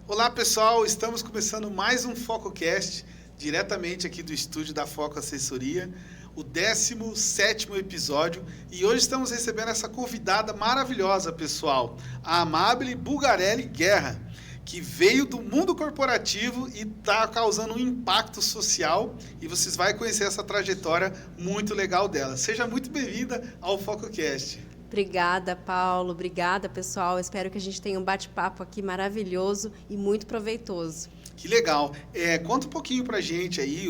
Olá pessoal, estamos começando mais um FocoCast, diretamente aqui do estúdio da Foco Assessoria, o 17º episódio, e hoje estamos recebendo essa convidada maravilhosa, pessoal, a Amabile Bulgarelli Guerra, que veio do mundo corporativo e está causando um impacto social, e vocês vão conhecer essa trajetória muito legal dela. Seja muito bem-vinda ao FocoCast. Obrigada, Paulo. Obrigada, pessoal. Espero que a gente tenha um bate-papo aqui maravilhoso e muito proveitoso. Que legal. Conta um pouquinho pra gente aí,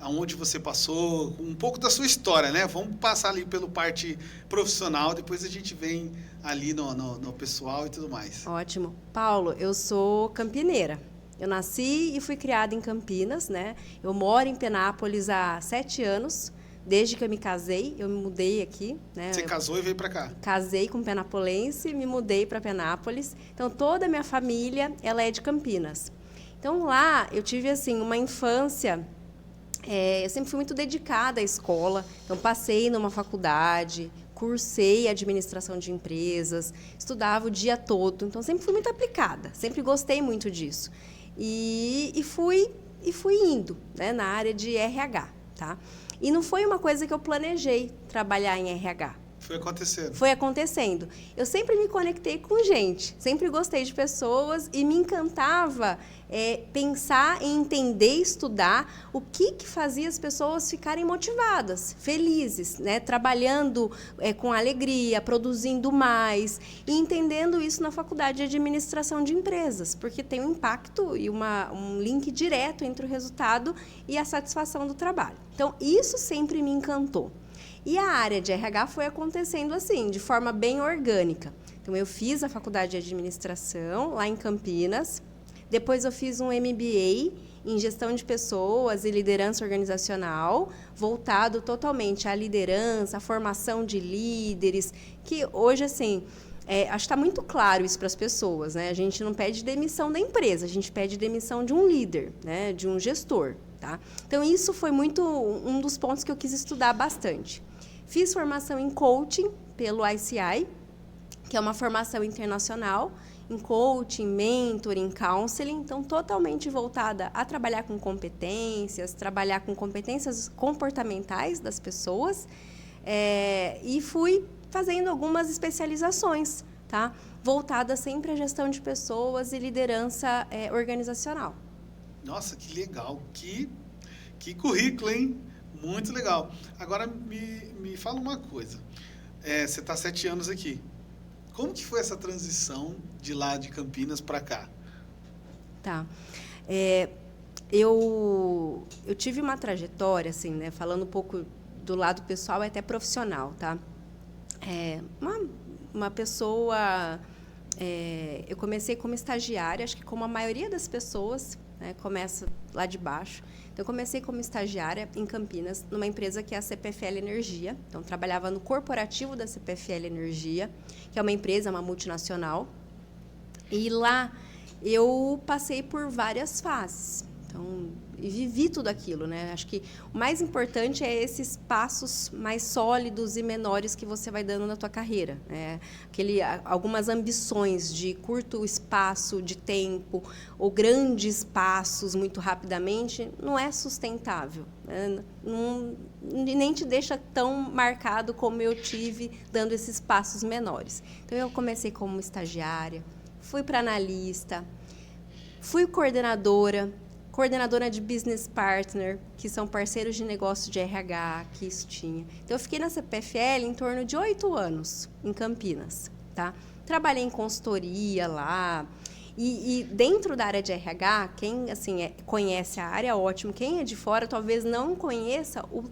aonde você passou, um pouco da sua história, né? Vamos passar ali pela parte profissional, depois a gente vem ali no pessoal e tudo mais. Ótimo. Paulo, eu sou campineira. Eu nasci e fui criada em Campinas, né? Eu moro em Penápolis há 7 anos. Desde que eu me casei, eu me mudei aqui, né? Você casou e veio para cá? Casei com penapolense, me mudei para Penápolis. Então, toda a minha família, ela é de Campinas. Então, lá, eu tive, assim, uma infância... eu sempre fui muito dedicada à escola. Então, passei numa faculdade, cursei administração de empresas, estudava o dia todo. Então, sempre fui muito aplicada, sempre gostei muito disso. E fui indo, né, na área de RH, tá? E não foi uma coisa que eu planejei trabalhar em RH. Foi acontecendo. Foi acontecendo. Eu sempre me conectei com gente, sempre gostei de pessoas e me encantava pensar em entender, estudar o que fazia as pessoas ficarem motivadas, felizes, né? Trabalhando com alegria, produzindo mais e entendendo isso na faculdade de administração de empresas, porque tem um impacto e um link direto entre o resultado e a satisfação do trabalho. Então, isso sempre me encantou. E a área de RH foi acontecendo assim, de forma bem orgânica. Então, eu fiz a faculdade de administração lá em Campinas. Depois, eu fiz um MBA em gestão de pessoas e liderança organizacional, voltado totalmente à liderança, à formação de líderes, que hoje, assim, acho que está muito claro isso para as pessoas, né? A gente não pede demissão da empresa, a gente pede demissão de um líder, né? De um gestor, tá? Então, isso foi muito um dos pontos que eu quis estudar bastante. Fiz formação em coaching pelo ICI, que é uma formação internacional, em coaching, mentoring, counseling, então totalmente voltada a trabalhar com competências comportamentais das pessoas, e fui fazendo algumas especializações, tá? Voltada sempre à gestão de pessoas e liderança organizacional. Nossa, que legal, que currículo, hein? Muito legal. Agora, me fala uma coisa. Você está 7 anos aqui. Como que foi essa transição de lá de Campinas para cá? Tá. Eu tive uma trajetória, assim, né? Falando um pouco do lado pessoal e até profissional, tá? Uma pessoa... eu comecei como estagiária, acho que como a maioria das pessoas, né, começa lá de baixo. Então, eu comecei como estagiária em Campinas, numa empresa que é a CPFL Energia. Então, trabalhava no corporativo da CPFL Energia, que é uma empresa, uma multinacional. E lá eu passei por várias fases. Então, e vivi tudo aquilo, né? Acho que o mais importante é esses passos mais sólidos e menores que você vai dando na tua carreira, né? Algumas ambições de curto espaço de tempo ou grandes passos muito rapidamente não é sustentável, né? Nem te deixa tão marcado como eu tive dando esses passos menores. Então, eu comecei como estagiária, fui para analista, fui coordenadora de business partner, que são parceiros de negócio de RH, que isso tinha. Então, eu fiquei na CPFL em torno de 8 anos, em Campinas, tá? Trabalhei em consultoria lá. E dentro da área de RH, quem assim, conhece a área, ótimo. Quem é de fora, talvez não conheça o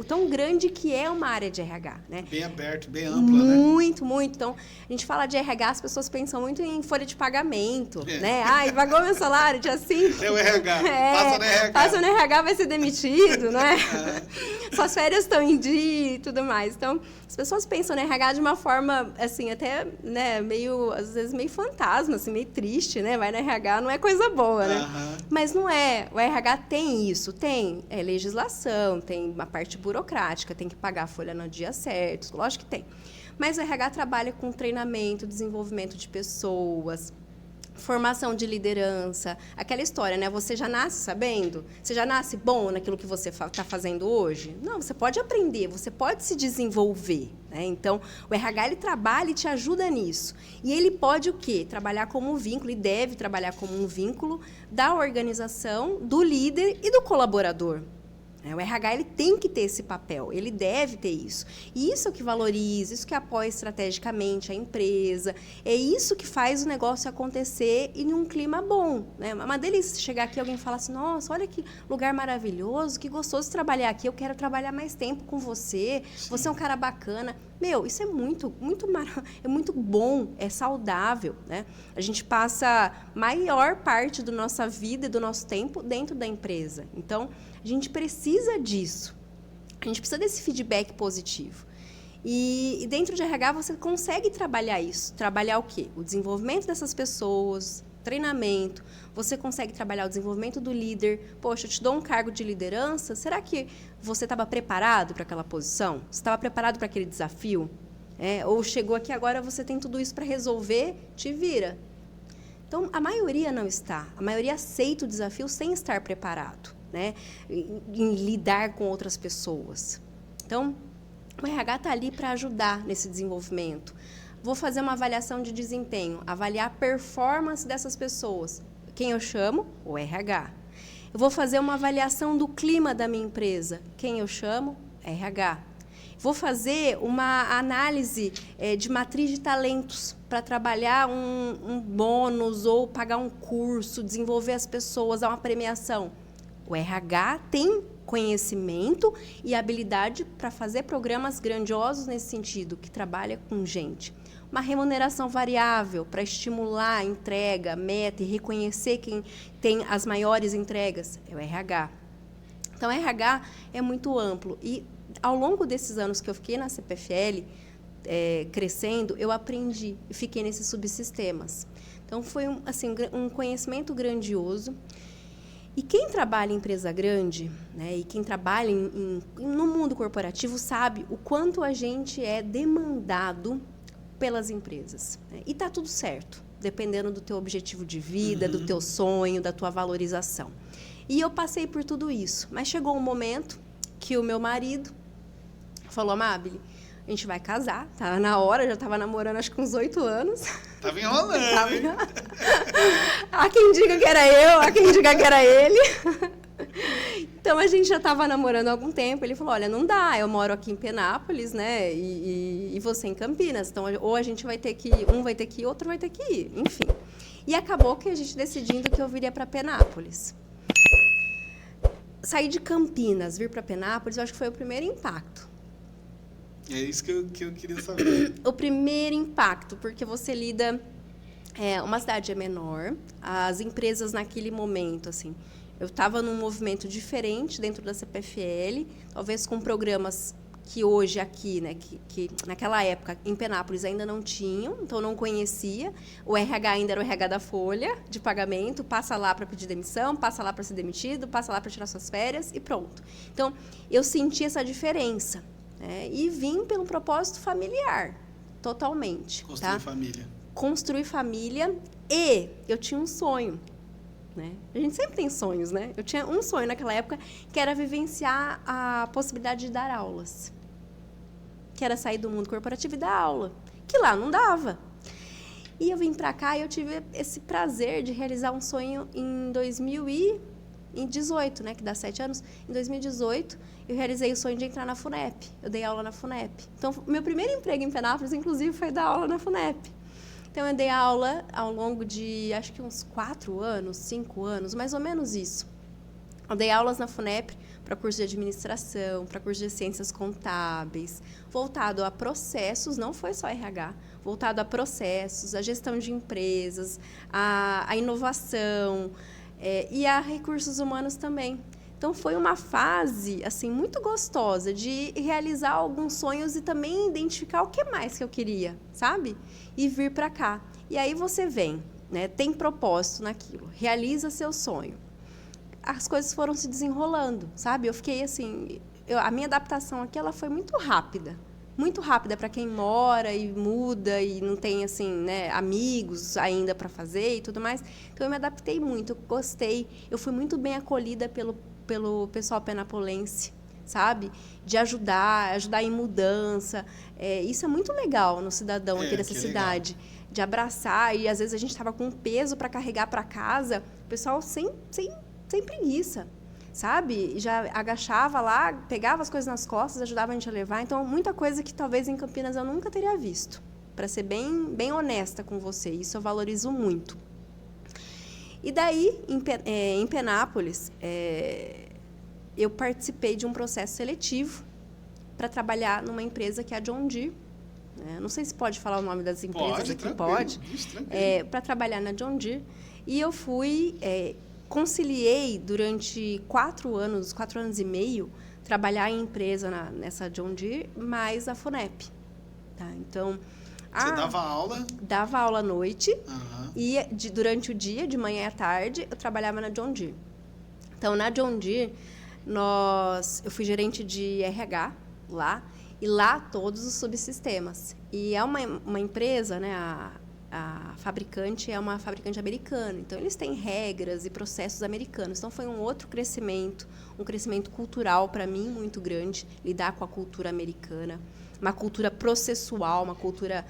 tão grande que é uma área de RH, né? Bem aberto, bem ampla, né? Muito, muito. Então, a gente fala de RH, as pessoas pensam muito em folha de pagamento, né? Ai, pagou meu salário, dia 5. É o RH, passa no RH. Passa no RH, vai ser demitido, né? Suas férias estão em dia e tudo mais. Então, as pessoas pensam no RH de uma forma, assim, até, né, meio, às vezes, meio fantasma, assim, meio triste, né? Vai no RH, não é coisa boa, né? Mas não é. O RH tem isso, tem legislação, tem uma parte burocrática, tem que pagar a folha no dia certo, lógico que tem. Mas o RH trabalha com treinamento, desenvolvimento de pessoas, Formação de liderança, aquela história, né? Você já nasce sabendo? Você já nasce bom naquilo que você está fazendo hoje? Não, você pode aprender, você pode se desenvolver, né? Então, o RH, ele trabalha e te ajuda nisso. E ele pode o quê? Trabalhar como um vínculo, e deve trabalhar como um vínculo da organização, do líder e do colaborador. O RH, ele tem que ter esse papel, ele deve ter isso. E isso é o que valoriza, isso que apoia estrategicamente a empresa, é isso que faz o negócio acontecer e num clima bom, né? Uma delícia chegar aqui e alguém falar assim, nossa, olha que lugar maravilhoso, que gostoso trabalhar aqui, eu quero trabalhar mais tempo com você, Sim. você é um cara bacana. Meu, isso é muito bom, é saudável, né? A gente passa a maior parte da nossa vida e do nosso tempo dentro da empresa. Então, a gente precisa disso. A gente precisa desse feedback positivo. E dentro de RH você consegue trabalhar isso. Trabalhar o quê? O desenvolvimento dessas pessoas, treinamento. Você consegue trabalhar o desenvolvimento do líder. Poxa, eu te dou um cargo de liderança. Será que você estava preparado para aquela posição? Você estava preparado para aquele desafio? Ou chegou aqui agora, você tem tudo isso para resolver, te vira. Então, a maioria não está. A maioria aceita o desafio sem estar preparado, né? Em lidar com outras pessoas. Então, o RH está ali para ajudar nesse desenvolvimento. Vou fazer uma avaliação de desempenho, avaliar a performance dessas pessoas. Quem eu chamo? O RH. Eu vou fazer uma avaliação do clima da minha empresa. Quem eu chamo? RH. Vou fazer uma análise de matriz de talentos para trabalhar um bônus ou pagar um curso, desenvolver as pessoas, dar uma premiação. O RH tem conhecimento e habilidade para fazer programas grandiosos nesse sentido, que trabalha com gente. Uma remuneração variável para estimular a entrega, meta e reconhecer quem tem as maiores entregas. É o RH. Então, o RH é muito amplo. E, ao longo desses anos que eu fiquei na CPFL, crescendo, eu aprendi e fiquei nesses subsistemas. Então, foi um conhecimento grandioso. E quem trabalha em empresa grande, né, e quem trabalha no mundo corporativo sabe o quanto a gente é demandado pelas empresas, né? E está tudo certo, dependendo do teu objetivo de vida, do teu sonho, da tua valorização. E eu passei por tudo isso, mas chegou um momento que o meu marido falou, Amabile, a gente vai casar, tá na hora, já estava namorando acho que uns 8 anos. Tava enrolando. Há quem diga que era eu, há quem diga que era ele. Então, a gente já estava namorando há algum tempo. Ele falou, olha, não dá, eu moro aqui em Penápolis, né, e você em Campinas. Então, ou a gente vai ter que ir, um vai ter que ir, outro vai ter que ir, enfim. E acabou que a gente decidindo que eu viria para Penápolis. Sair de Campinas, vir para Penápolis, eu acho que foi o primeiro impacto. É isso que eu queria saber. O primeiro impacto, porque você lida... uma cidade é menor, as empresas naquele momento, assim... Eu estava num movimento diferente dentro da CPFL, talvez com programas que hoje aqui, né, que naquela época em Penápolis ainda não tinham, então não conhecia. O RH ainda era o RH da folha de pagamento, passa lá para pedir demissão, passa lá para ser demitido, passa lá para tirar suas férias e pronto. Então, eu senti essa diferença, né, e vim pelo propósito familiar, totalmente. Construir família. Construir família e eu tinha um sonho. Né? A gente sempre tem sonhos, né? Eu tinha um sonho naquela época, que era vivenciar a possibilidade de dar aulas. Que era sair do mundo corporativo e dar aula. Que lá não dava. E eu vim para cá e eu tive esse prazer de realizar um sonho em 2018, né? Que dá 7 anos. Em 2018, eu realizei o sonho de entrar na FUNEP. Eu dei aula na FUNEP. Então, meu primeiro emprego em Penápolis, inclusive, foi dar aula na FUNEP. Então, eu dei aula ao longo de, acho que uns 4 anos, 5 anos, mais ou menos isso. Eu dei aulas na FUNEP para curso de administração, para curso de ciências contábeis, voltado a processos, não foi só RH, voltado a processos, a gestão de empresas, a inovação e a recursos humanos também. Então, foi uma fase assim, muito gostosa de realizar alguns sonhos e também identificar o que mais que eu queria, sabe? E vir para cá. E aí você vem, né? Tem propósito naquilo, realiza seu sonho. As coisas foram se desenrolando, sabe? Eu fiquei assim... a minha adaptação aqui ela foi muito rápida. muito rápida para quem mora e muda e não tem assim, né, amigos ainda para fazer e tudo mais. Então eu me adaptei muito, eu gostei. Eu fui muito bem acolhida pelo pessoal penapolense, sabe? De ajudar em mudança. Isso é muito legal no cidadão aqui dessa cidade. Legal. De abraçar, e às vezes a gente estava com um peso para carregar para casa, o pessoal sem preguiça, sabe? Já agachava lá, pegava as coisas nas costas, ajudava a gente a levar. Então, muita coisa que talvez em Campinas eu nunca teria visto, para ser bem honesta com você. Isso eu valorizo muito. E daí, em Penápolis, eu participei de um processo seletivo para trabalhar numa empresa que é a John Deere. Não sei se pode falar o nome das empresas aqui. Pode. Para trabalhar na John Deere. E eu conciliei durante 4 anos e meio, trabalhar em empresa nessa John Deere, mais a FUNEP. Tá? Então, você dava aula? Dava aula à noite. E durante o dia, de manhã à tarde, eu trabalhava na John Deere. Então, na John Deere, eu fui gerente de RH lá, e lá todos os subsistemas. E é uma empresa, né, a fabricante é uma fabricante americana, então eles têm regras e processos americanos. Então foi um outro crescimento, um crescimento cultural para mim muito grande, lidar com a cultura americana, uma cultura processual, uma cultura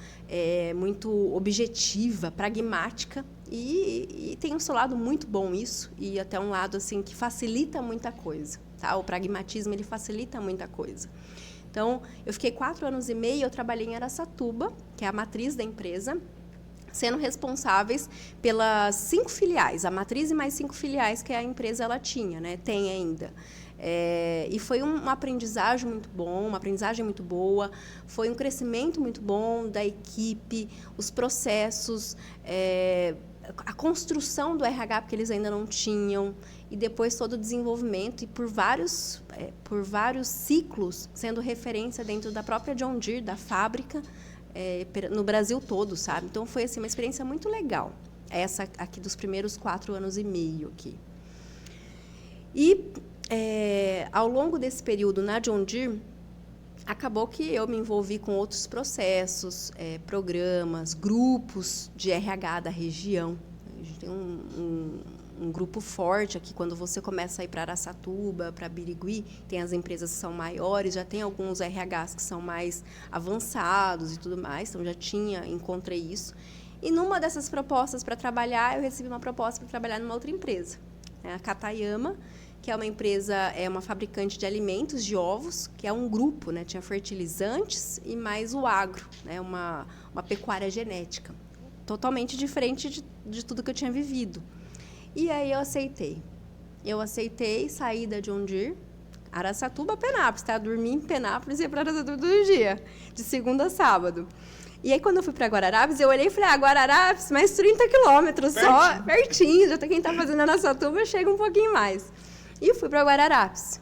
muito objetiva, pragmática, e tem um seu lado muito bom isso, e até um lado assim que facilita muita coisa, tá? O pragmatismo ele facilita muita coisa. Então, eu fiquei 4 anos e meio, eu trabalhei em Araçatuba, que é a matriz da empresa, sendo responsáveis pelas 5 filiais, a matriz e mais 5 filiais que a empresa ela tinha, né? Tem ainda. E foi uma aprendizagem muito bom, uma aprendizagem muito boa, foi um crescimento muito bom da equipe, os processos, a construção do RH, porque eles ainda não tinham, e depois todo o desenvolvimento, e por vários ciclos, sendo referência dentro da própria John Deere, da fábrica, no Brasil todo, sabe? Então, foi assim, uma experiência muito legal, essa aqui dos primeiros 4 anos e meio aqui. E, ao longo desse período na John Deere, acabou que eu me envolvi com outros processos, programas, grupos de RH da região. A gente tem um grupo forte aqui, quando você começa a ir para Araçatuba, para Birigui, tem as empresas que são maiores, já tem alguns RHs que são mais avançados e tudo mais, então já encontrei isso. E numa dessas propostas para trabalhar, eu recebi uma proposta para trabalhar numa outra empresa, a Katayama, que é uma empresa, uma fabricante de alimentos, de ovos, que é um grupo, né? Tinha fertilizantes e mais o agro, né? Uma pecuária genética, totalmente diferente de tudo que eu tinha vivido. E aí eu aceitei. Saí da John Deere, Araçatuba, Penápolis, tá? Dormi em Penápolis e ia para Araçatuba todo dia, de segunda a sábado. E aí, quando eu fui para Guararapes, eu olhei e falei, Guararapes, mais 30 quilômetros só, pertinho. Já quem está fazendo Araçatuba chega um pouquinho mais. E fui para Guararapes.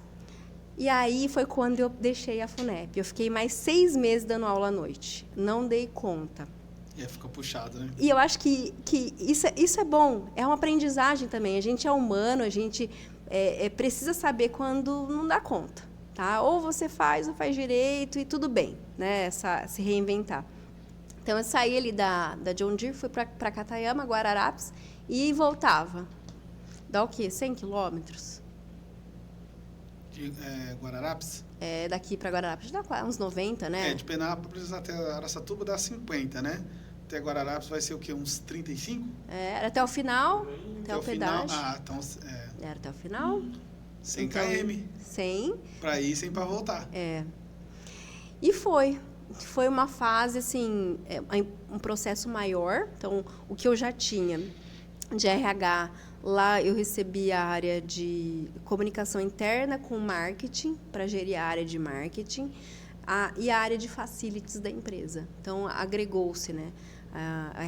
E aí foi quando eu deixei a FUNEP. Eu fiquei mais 6 meses dando aula à noite. Não dei conta. E fica puxado, né? E eu acho que isso é bom. É uma aprendizagem também. A gente é humano, a gente precisa saber quando não dá conta. Tá? Ou você faz, ou faz direito, e tudo bem, né? Se reinventar. Então, eu saí ali da John Deere, fui para Katayama, Guararapes, e voltava. Dá o quê? 100 quilômetros? De Guararapes? Daqui para Guararapes dá uns 90, né? De Penápolis até Araçatuba dá 50, né? Até Guararapes vai ser o quê? Uns 35? Era até o final, até o pedágio. Então... Era até o final. 100 então, km. 100. Para ir, 100 para voltar. E foi uma fase, assim, um processo maior. Então, o que eu já tinha de RH, lá eu recebi a área de comunicação interna com marketing, para gerir a área de marketing, e a área de facilities da empresa. Então, agregou-se, né? A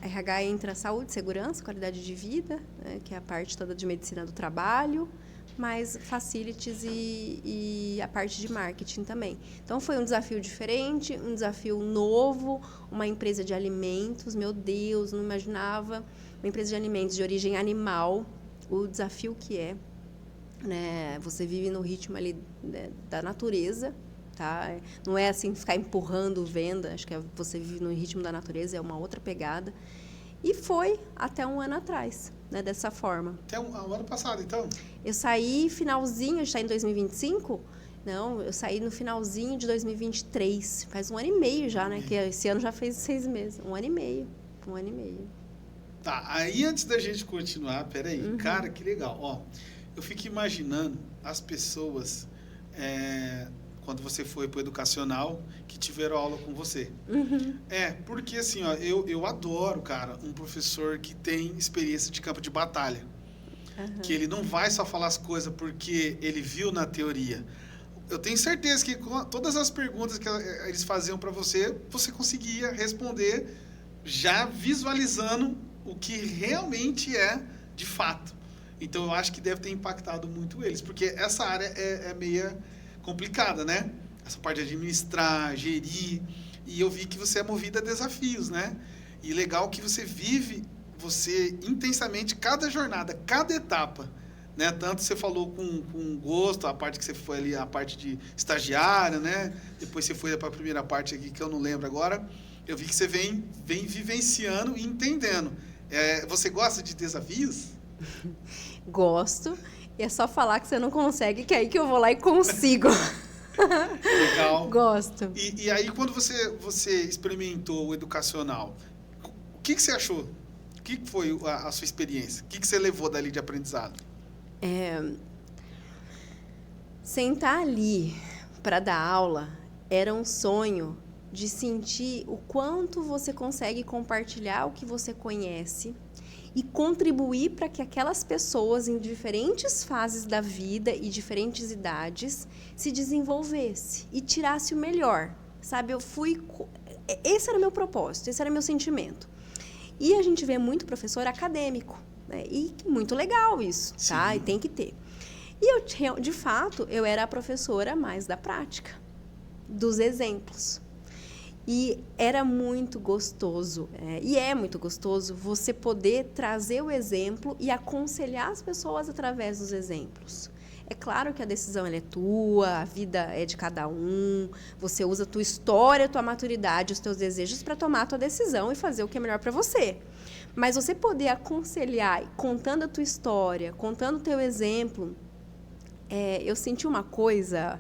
RH entra saúde, segurança, qualidade de vida, né? Que é a parte toda de medicina do trabalho, mais facilities e a parte de marketing também. Então, foi um desafio diferente, um desafio novo, uma empresa de alimentos, meu Deus, não imaginava, uma empresa de alimentos de origem animal, o desafio que é, né? Você vive no ritmo ali, né, da natureza, tá? Não é assim, ficar empurrando venda, acho que você vive no ritmo da natureza, é uma outra pegada. E foi até um ano atrás, né, dessa forma. Até o ano passado, então? Eu saí finalzinho, a gente está em 2025? Não, eu saí no finalzinho de 2023. Faz 1 ano e meio já, né? Que esse ano já fez 6 meses. 1 ano e meio. 1 ano e meio. Tá, aí antes da gente continuar, peraí, cara, que legal. Ó, eu fico imaginando as pessoas, quando você foi pro educacional, que tiveram aula com você. Porque assim, ó, eu adoro, cara, um professor que tem experiência de campo de batalha. Que ele não vai só falar as coisas porque ele viu na teoria. Eu tenho certeza que com todas as perguntas que eles faziam para você, você conseguia responder já visualizando o que realmente é de fato. Então, eu acho que deve ter impactado muito eles, porque essa área é meio complicada, né? Essa parte de administrar, gerir, e eu vi que você é movida a desafios, né? E legal que você vive, você intensamente, cada jornada, cada etapa, né? Tanto você falou com gosto, a parte que você foi ali, a parte de estagiária, né? Depois você foi para a primeira parte aqui, que eu não lembro agora. Eu vi que você vem vivenciando e entendendo. Você gosta de desafios? Gosto. E é só falar que você não consegue, que é aí que eu vou lá e consigo. Legal. Gosto. E aí, quando você experimentou o educacional, o que você achou? O que foi a sua experiência? O que você levou dali de aprendizado? Sentar ali para dar aula era um sonho de sentir o quanto você consegue compartilhar o que você conhece e contribuir para que aquelas pessoas em diferentes fases da vida e diferentes idades se desenvolvesse e tirasse o melhor, sabe? Esse era o meu propósito, esse era o meu sentimento. E a gente vê muito professor acadêmico, né? E muito legal isso, tá? E tem que ter. E de fato, eu era a professora mais da prática, dos exemplos. E era muito gostoso, e é muito gostoso você poder trazer o exemplo e aconselhar as pessoas através dos exemplos. É claro que a decisão ela é tua, a vida é de cada um, você usa a tua história, a tua maturidade, os teus desejos para tomar a tua decisão e fazer o que é melhor para você. Mas você poder aconselhar, contando a tua história, contando o teu exemplo, eu senti uma coisa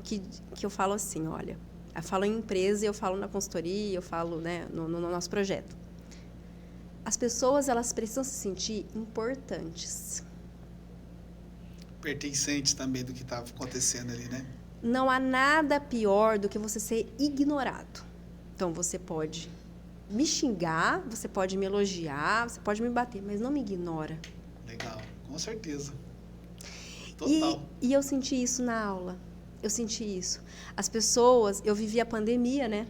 que eu falo assim, olha, eu falo em empresa, eu falo na consultoria, eu falo, né, no nosso projeto. As pessoas, elas precisam se sentir importantes. Pertencentes também do que estava acontecendo ali, né? Não há nada pior do que você ser ignorado. Então, você pode me xingar, você pode me elogiar, você pode me bater, mas não me ignora. Legal, com certeza. Total. E eu senti isso na aula. Eu senti isso. As pessoas... Eu vivi a pandemia, né?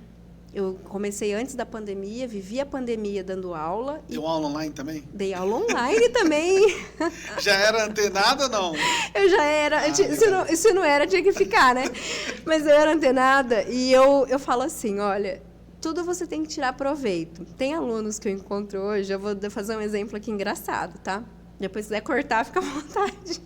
Eu comecei antes da pandemia, vivi a pandemia dando aula. Deu aula online também? Dei aula online também. Já era antenada ou não? Eu já era. Se não era, tinha que ficar, né? Mas eu era antenada e eu falo assim, olha, tudo você tem que tirar proveito. Tem alunos que eu encontro hoje, eu vou fazer um exemplo aqui engraçado, tá? Depois, se quiser cortar, fica à vontade.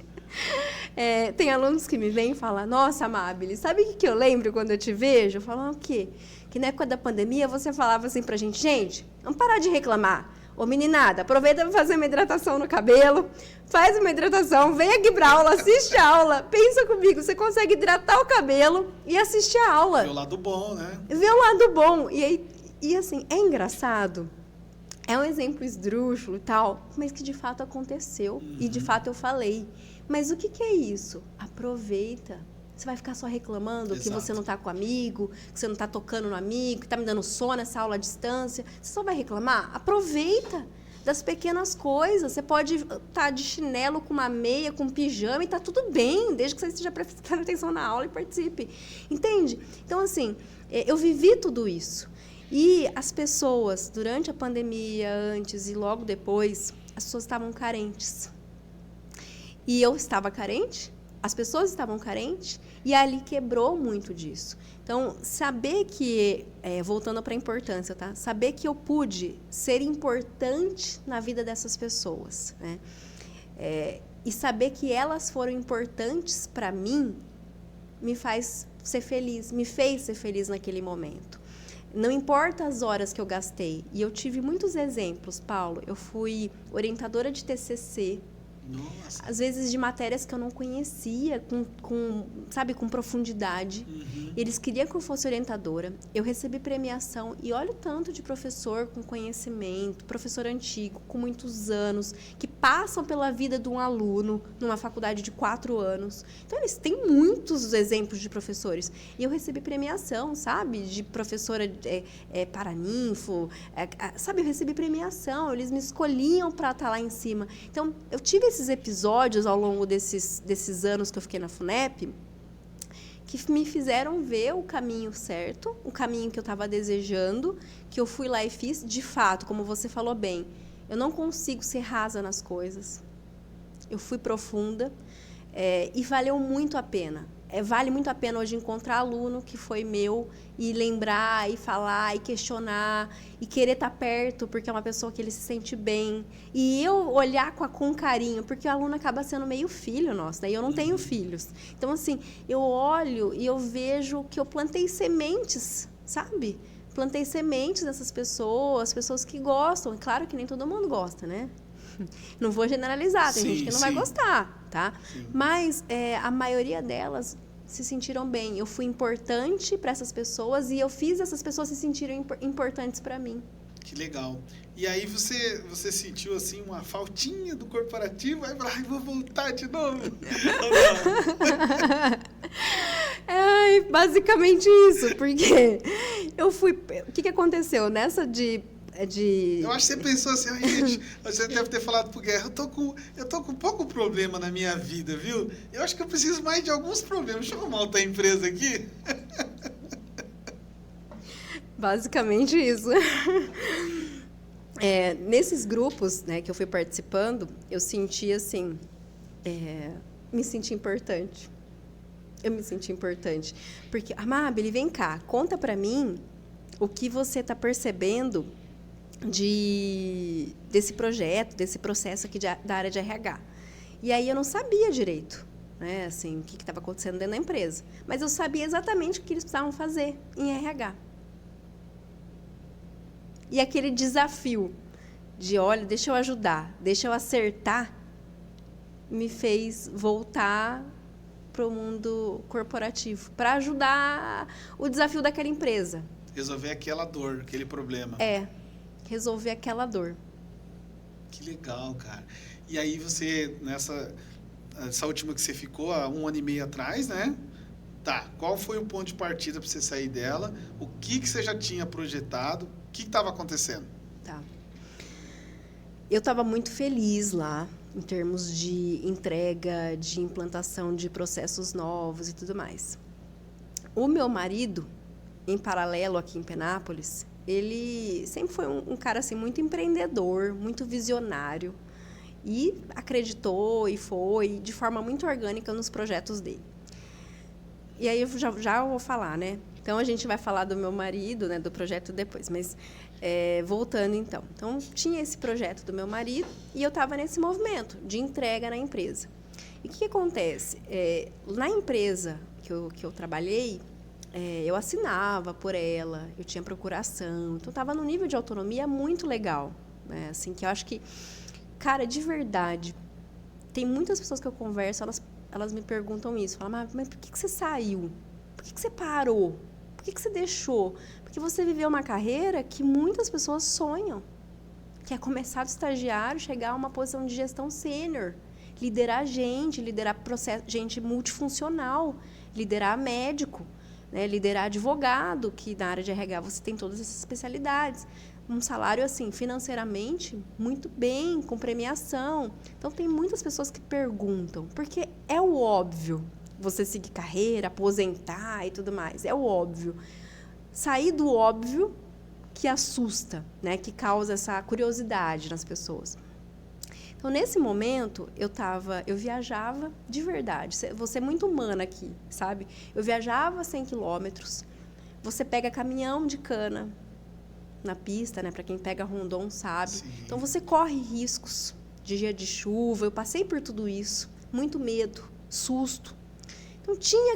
Tem alunos que me vêm e falam, nossa, Amabile, sabe o que eu lembro quando eu te vejo? Eu falo, o quê? Que na época da pandemia você falava assim pra gente, vamos parar de reclamar. Ô, meninada, aproveita para fazer uma hidratação no cabelo, faz uma hidratação, vem aqui pra aula, assiste a aula, pensa comigo, você consegue hidratar o cabelo e assistir a aula. Vê o lado bom, né? Vê o lado bom. E assim, é engraçado, é um exemplo esdrúxulo e tal, mas que de fato aconteceu e de fato eu falei. Mas o que é isso? Aproveita. Você vai ficar só reclamando que você não está com amigo, que você não está tocando no amigo, que está me dando sono nessa aula à distância. Você só vai reclamar? Aproveita das pequenas coisas. Você pode estar de chinelo, com uma meia, com um pijama, e está tudo bem, desde que você esteja prestando atenção na aula e participe. Entende? Então, assim, eu vivi tudo isso. E as pessoas, durante a pandemia, antes e logo depois, as pessoas estavam carentes. E eu estava carente, as pessoas estavam carentes, e ali quebrou muito disso. Então, saber que, voltando para a importância, tá? Saber que eu pude ser importante na vida dessas pessoas, né? E saber que elas foram importantes para mim, me faz ser feliz, me fez ser feliz naquele momento. Não importa as horas que eu gastei. E eu tive muitos exemplos, Paulo. Eu fui orientadora de TCC. Nossa. Às vezes de matérias que eu não conhecia, sabe, com profundidade. Eles queriam que eu fosse orientadora. Eu recebi premiação e olha o tanto de professor com conhecimento, professor antigo, com muitos anos, que passam pela vida de um aluno numa faculdade de 4 anos. Então, eles têm muitos exemplos de professores. E eu recebi premiação, sabe, de professora paraninfo, sabe, eu recebi premiação. Eles me escolhiam para estar lá em cima. Então, eu tive esses episódios ao longo desses anos que eu fiquei na FUNEP que me fizeram ver o caminho certo, o caminho que eu estava desejando, que eu fui lá e fiz. De fato, como você falou bem, eu não consigo ser rasa nas coisas. Eu fui profunda e valeu muito a pena. Vale muito a pena hoje encontrar aluno que foi meu e lembrar, e falar, e questionar, e querer estar perto, porque é uma pessoa que ele se sente bem. E eu olhar com carinho, porque o aluno acaba sendo meio filho nosso, né? E eu não tenho filhos. Então, assim, eu olho e eu vejo que eu plantei sementes, sabe? Plantei sementes nessas pessoas que gostam. E claro que nem todo mundo gosta, né? Não vou generalizar, tem gente que não vai gostar, tá? Sim. Mas a maioria delas se sentiram bem. Eu fui importante para essas pessoas e eu fiz essas pessoas se sentirem importantes para mim. Que legal. E aí você sentiu assim uma faltinha do corporativo, aí vou voltar de novo. Basicamente isso, porque eu fui... O que aconteceu? Nessa Eu acho que você pensou assim, gente, você deve ter falado pro Guerra, eu tô com pouco problema na minha vida, viu? Eu acho que eu preciso mais de alguns problemas. Deixa eu arrumar outra empresa aqui. Basicamente isso. Nesses grupos, né, que eu fui participando, eu senti assim, me senti importante. Eu me senti importante. Porque, Amabile, vem cá, conta pra mim o que você está percebendo desse projeto, desse processo aqui da área de RH. E aí eu não sabia direito, né, assim, o que estava acontecendo dentro da empresa. Mas eu sabia exatamente o que eles precisavam fazer em RH. E aquele desafio de, olha, deixa eu ajudar, deixa eu acertar, me fez voltar para o mundo corporativo, para ajudar o desafio daquela empresa. Resolver aquela dor, aquele problema. Resolver aquela dor. Que legal, cara. E aí você, essa última que você ficou, há 1 ano e meio atrás, né? Tá, qual foi o ponto de partida para você sair dela? O que você já tinha projetado? O que estava acontecendo? Tá. Eu estava muito feliz lá, em termos de entrega, de implantação de processos novos e tudo mais. O meu marido, em paralelo aqui em Penápolis, ele sempre foi um cara assim, muito empreendedor, muito visionário e acreditou e foi de forma muito orgânica nos projetos dele. E aí eu já vou falar, né? Então, a gente vai falar do meu marido, né, do projeto depois, mas voltando então. Então, tinha esse projeto do meu marido e eu estava nesse movimento de entrega na empresa. E o que acontece? Na empresa que eu trabalhei, eu assinava por ela, eu tinha procuração, então estava num nível de autonomia muito legal, né? Assim, que eu acho que, cara, de verdade, tem muitas pessoas que eu converso, elas me perguntam isso, falam, mas por que você saiu? Por que você parou? Por que você deixou? Porque você viveu uma carreira que muitas pessoas sonham, que é começar do estagiário, chegar a uma posição de gestão sênior, liderar gente multifuncional, liderar médico, né, liderar advogado, que na área de RH você tem todas essas especialidades. Um salário, assim, financeiramente, muito bem, com premiação. Então, tem muitas pessoas que perguntam, porque é o óbvio, você seguir carreira, aposentar e tudo mais, é o óbvio. Sair do óbvio que assusta, né, que causa essa curiosidade nas pessoas. Então, nesse momento, eu viajava de verdade. Vou ser muito humana aqui, sabe? Eu viajava 100 quilômetros. Você pega caminhão de cana na pista, né? Para quem pega Rondon sabe. Sim. Então, você corre riscos de dia de chuva. Eu passei por tudo isso. Muito medo, susto. Então, tinha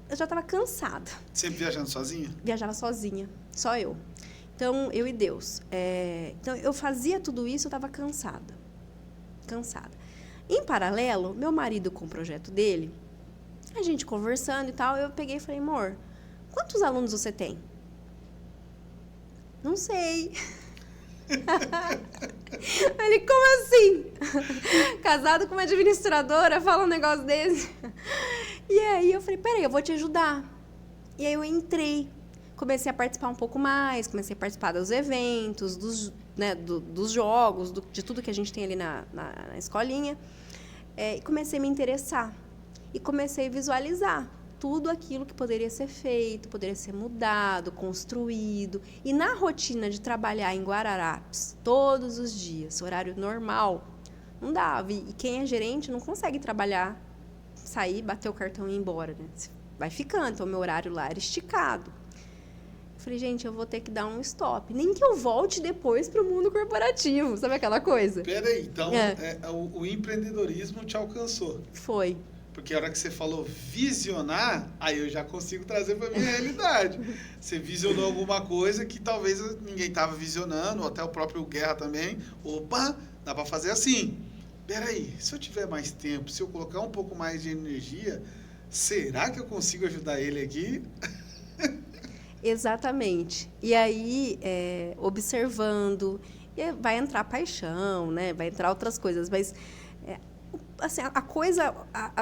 eu já estava cansada. Sempre viajando sozinha? Viajava sozinha, só eu. Então, eu e Deus. Então, eu fazia tudo isso, eu estava cansada. Em paralelo, meu marido com o projeto dele, a gente conversando e tal, eu peguei e falei, amor, quantos alunos você tem? Não sei. Ele, como assim? Casado com uma administradora, fala um negócio desse. E aí eu falei, peraí, eu vou te ajudar. E aí eu entrei, comecei a participar um pouco mais, comecei a participar dos eventos, dos jogos, de tudo que a gente tem ali na escolinha. E comecei a me interessar. E comecei a visualizar tudo aquilo que poderia ser feito, poderia ser mudado, construído. E na rotina de trabalhar em Guararapes, todos os dias, horário normal, não dava. E quem é gerente não consegue trabalhar, sair, bater o cartão e ir embora, né? Vai ficando, então o meu horário lá era esticado. Eu falei, gente, eu vou ter que dar um stop. Nem que eu volte depois para o mundo corporativo, sabe aquela coisa? Peraí, então o empreendedorismo te alcançou. Foi. Porque a hora que você falou visionar, aí eu já consigo trazer para minha realidade. Você visionou alguma coisa que talvez ninguém estava visionando, ou até o próprio Guerra também. Opa, dá para fazer assim. Peraí, se eu tiver mais tempo, se eu colocar um pouco mais de energia, será que eu consigo ajudar ele aqui? Exatamente. E aí, observando, vai entrar paixão, né? Vai entrar outras coisas, mas assim,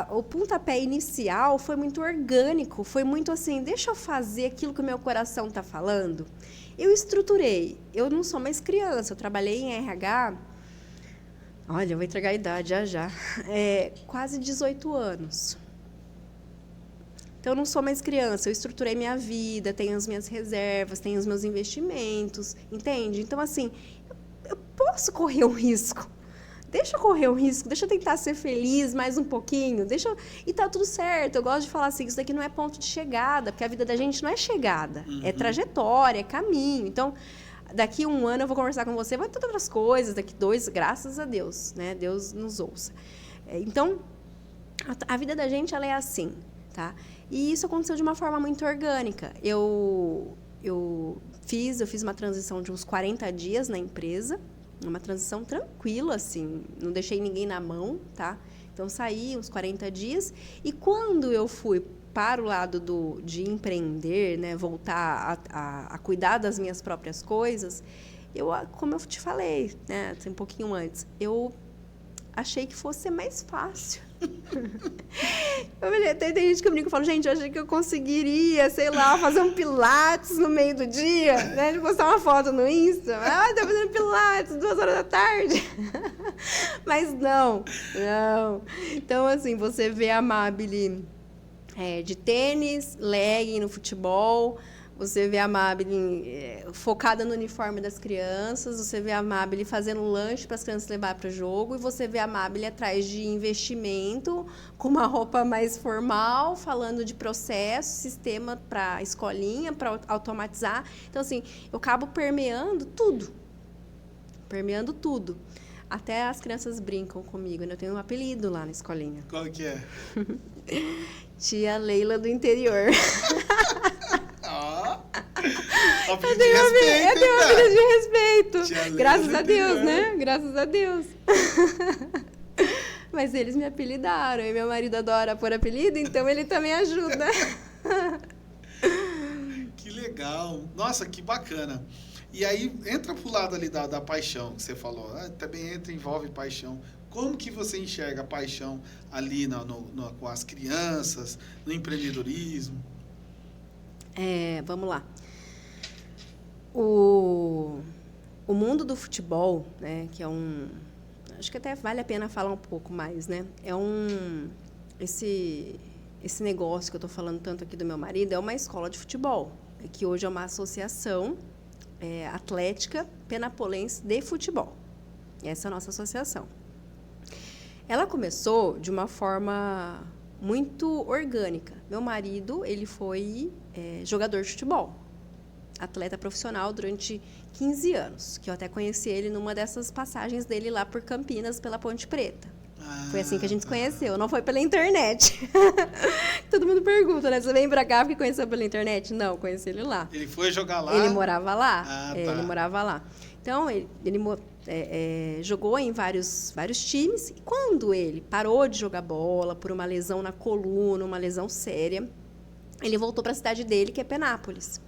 o pontapé inicial foi muito orgânico, foi muito assim, deixa eu fazer aquilo que o meu coração está falando. Eu estruturei, eu não sou mais criança, eu trabalhei em RH, olha, eu vou entregar a idade já, quase 18 anos. Então, eu não sou mais criança, eu estruturei minha vida, tenho as minhas reservas, tenho os meus investimentos, entende? Então, assim, eu posso correr um risco. Deixa eu correr um risco, deixa eu tentar ser feliz mais um pouquinho, e tá tudo certo. Eu gosto de falar assim, isso daqui não é ponto de chegada, porque a vida da gente não é chegada, é trajetória, é caminho. Então, daqui 1 ano eu vou conversar com você, vai ter outras coisas, daqui 2, graças a Deus, né? Deus nos ouça. Então, a vida da gente, ela é assim, tá? E isso aconteceu de uma forma muito orgânica. Eu fiz uma transição de uns 40 dias na empresa, uma transição tranquila, assim, não deixei ninguém na mão, tá? Então, saí uns 40 dias, e quando eu fui para o lado de empreender, né, voltar a cuidar das minhas próprias coisas, como eu te falei, né, um pouquinho antes, eu achei que fosse ser mais fácil. Tem gente que brinca e fala, gente, eu achei que eu conseguiria, sei lá, fazer um pilates no meio do dia, né? De postar uma foto no Insta, tá fazendo pilates 2 horas da tarde. Mas não. Então, assim, você vê a Amabile de tênis, legging no futebol, você vê a Amabile focada no uniforme das crianças, você vê a Amabile fazendo lanche para as crianças levar para o jogo, e você vê a Amabile atrás de investimento, com uma roupa mais formal, falando de processo, sistema para escolinha, para automatizar. Então, assim, eu acabo permeando tudo. Até as crianças brincam comigo, né? Eu tenho um apelido lá na escolinha. Qual que é? Tia Leila do interior. Eu tenho um apelido de respeito. Graças a Deus, interior, né? Graças a Deus. Mas eles me apelidaram, e meu marido adora pôr apelido, então ele também ajuda. Que legal. Nossa, que bacana. E aí, entra pro lado ali da paixão que você falou. Também envolve paixão. Como que você enxerga a paixão ali com as crianças, no empreendedorismo? Vamos lá. O mundo do futebol, né, que é acho que até vale a pena falar um pouco mais, né? Esse negócio que eu estou falando tanto aqui do meu marido é uma escola de futebol, que hoje é uma associação atlética penapolense de futebol. Essa é a nossa associação. Ela começou de uma forma muito orgânica. Meu marido, ele foi jogador de futebol, atleta profissional durante 15 anos, que eu até conheci ele numa dessas passagens dele lá por Campinas, pela Ponte Preta. Foi assim que a gente se conheceu, não foi pela internet. Todo mundo pergunta, né? Você vem pra cá porque conheceu pela internet? Não, conheci ele lá. Ele foi jogar lá? Ele morava lá. Tá. Ele morava lá. Então, ele jogou em vários times. E quando ele parou de jogar bola por uma lesão na coluna, uma lesão séria, ele voltou para a cidade dele, que é Penápolis.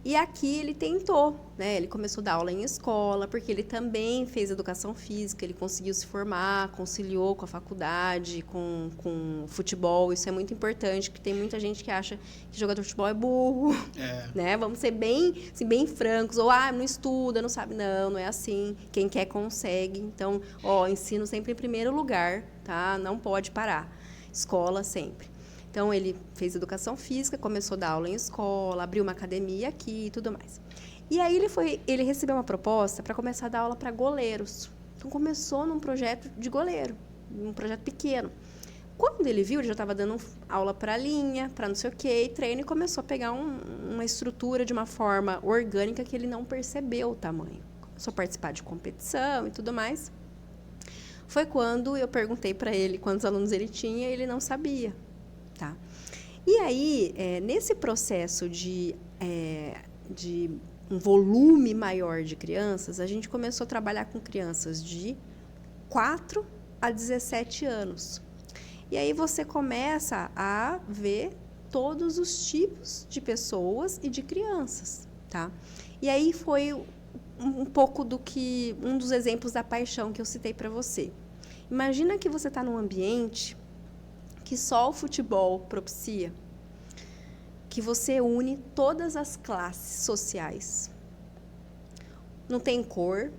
E aqui ele tentou, né? Ele começou a dar aula em escola, porque ele também fez educação física, ele conseguiu se formar, conciliou com a faculdade, com futebol. Isso é muito importante, porque tem muita gente que acha que jogador de futebol é burro, né? Vamos ser bem, assim, bem francos, ou não estuda, não sabe. Não é assim. Quem quer consegue. Então, ensino sempre em primeiro lugar, tá? Não pode parar. Escola sempre. Então, ele fez educação física, começou a dar aula em escola, abriu uma academia aqui e tudo mais. E aí, ele recebeu uma proposta para começar a dar aula para goleiros. Então, começou num projeto de goleiro, um projeto pequeno. Quando ele viu, ele já estava dando aula para linha, para não sei o quê, treino, e começou a pegar uma estrutura de uma forma orgânica que ele não percebeu o tamanho. Começou a participar de competição e tudo mais. Foi quando eu perguntei para ele quantos alunos ele tinha e ele não sabia. Tá? E aí, nesse processo de um volume maior de crianças, a gente começou a trabalhar com crianças de 4 a 17 anos. E aí você começa a ver todos os tipos de pessoas e de crianças. Tá? E aí foi um pouco um dos exemplos da paixão que eu citei para você. Imagina que você está num ambiente que só o futebol propicia, que você une todas as classes sociais. Não tem cor,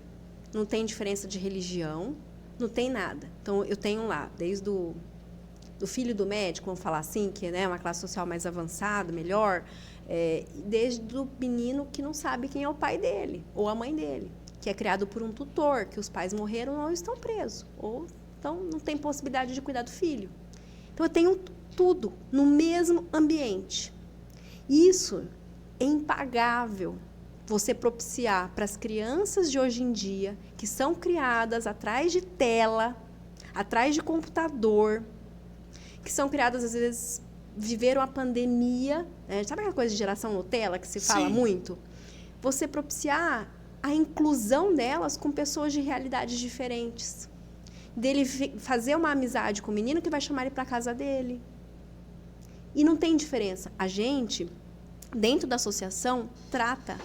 não tem diferença de religião, não tem nada. Então, eu tenho lá, desde do filho do médico, vamos falar assim, que é uma classe social mais avançada, melhor, desde o menino que não sabe quem é o pai dele ou a mãe dele, que é criado por um tutor, que os pais morreram ou estão presos, ou então não tem possibilidade de cuidar do filho. Então, eu tenho tudo no mesmo ambiente. Isso é impagável, você propiciar para as crianças de hoje em dia, que são criadas atrás de tela, atrás de computador, que são criadas, às vezes, viveram a pandemia, né? Sabe aquela coisa de geração Nutella que se fala muito? Você propiciar a inclusão delas com pessoas de realidades diferentes. Dele fazer uma amizade com o menino que vai chamar ele para a casa dele. E não tem diferença. A gente, dentro da associação, trata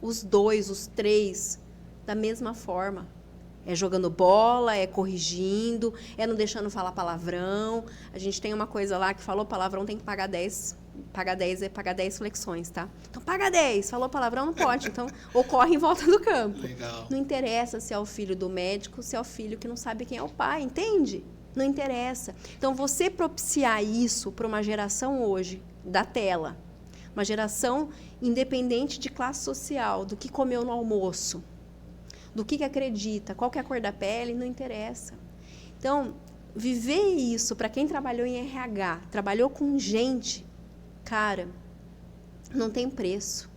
os 2, os 3, da mesma forma. É jogando bola, é corrigindo, é não deixando falar palavrão. A gente tem uma coisa lá que falou palavrão, tem que pagar 10. Pagar 10 é pagar 10 flexões, tá? Então, paga 10. Falou palavrão, não pode. Então, ou corre em volta do campo. Legal. Não interessa se é o filho do médico, se é o filho que não sabe quem é o pai, entende? Não interessa. Então, você propiciar isso para uma geração hoje da tela, uma geração independente de classe social, do que comeu no almoço, do que acredita, qual que é a cor da pele, não interessa. Então, viver isso para quem trabalhou em RH, trabalhou com gente, cara, não tem preço.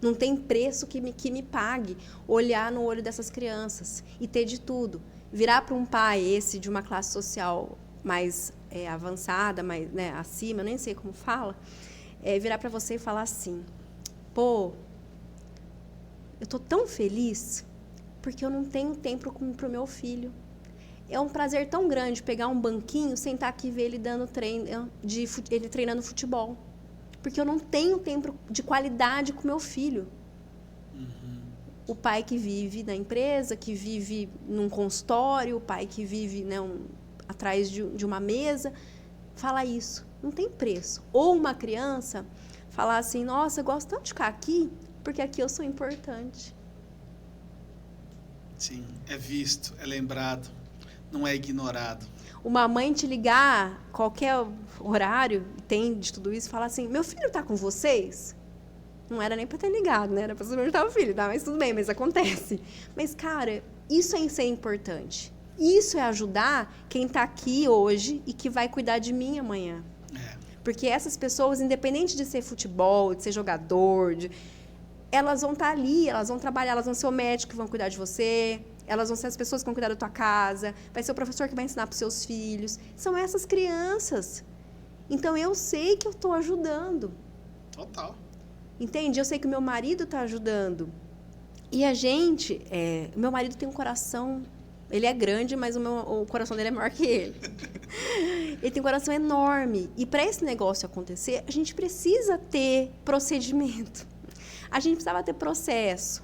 Não tem preço que me pague olhar no olho dessas crianças e ter de tudo. Virar para um pai esse de uma classe social mais avançada, mais, né, acima, nem sei como fala, virar para você e falar assim, pô, eu estou tão feliz porque eu não tenho tempo para o meu filho. É um prazer tão grande pegar um banquinho, sentar aqui e ver ele dando ele treinando futebol. Porque eu não tenho tempo de qualidade com meu filho. Uhum. O pai que vive na empresa, que vive num consultório, o pai que vive, né, atrás de uma mesa, fala isso. Não tem preço. Ou uma criança falar assim, nossa, eu gosto tanto de ficar aqui, porque aqui eu sou importante. Sim, é visto, é lembrado, não é ignorado. Uma mãe te ligar qualquer horário, tem de tudo isso, e falar assim, meu filho está com vocês? Não era nem para ter ligado, né? Era para saber onde estava o filho, tá? Mas tudo bem, mas acontece. Mas, cara, isso é importante. Isso é ajudar quem está aqui hoje e que vai cuidar de mim amanhã. Porque essas pessoas, independente de ser futebol, de ser jogador, elas vão estar ali, elas vão trabalhar, elas vão ser o médico que vão cuidar de você, elas vão ser as pessoas que vão cuidar da tua casa, vai ser o professor que vai ensinar para os seus filhos. São essas crianças. Então, eu sei que eu estou ajudando. Total. Entende? Eu sei que o meu marido está ajudando. E a gente... meu marido tem um coração... Ele é grande, mas o coração dele é maior que ele. Ele tem um coração enorme. E para esse negócio acontecer, a gente precisa ter procedimento. A gente precisava ter processo.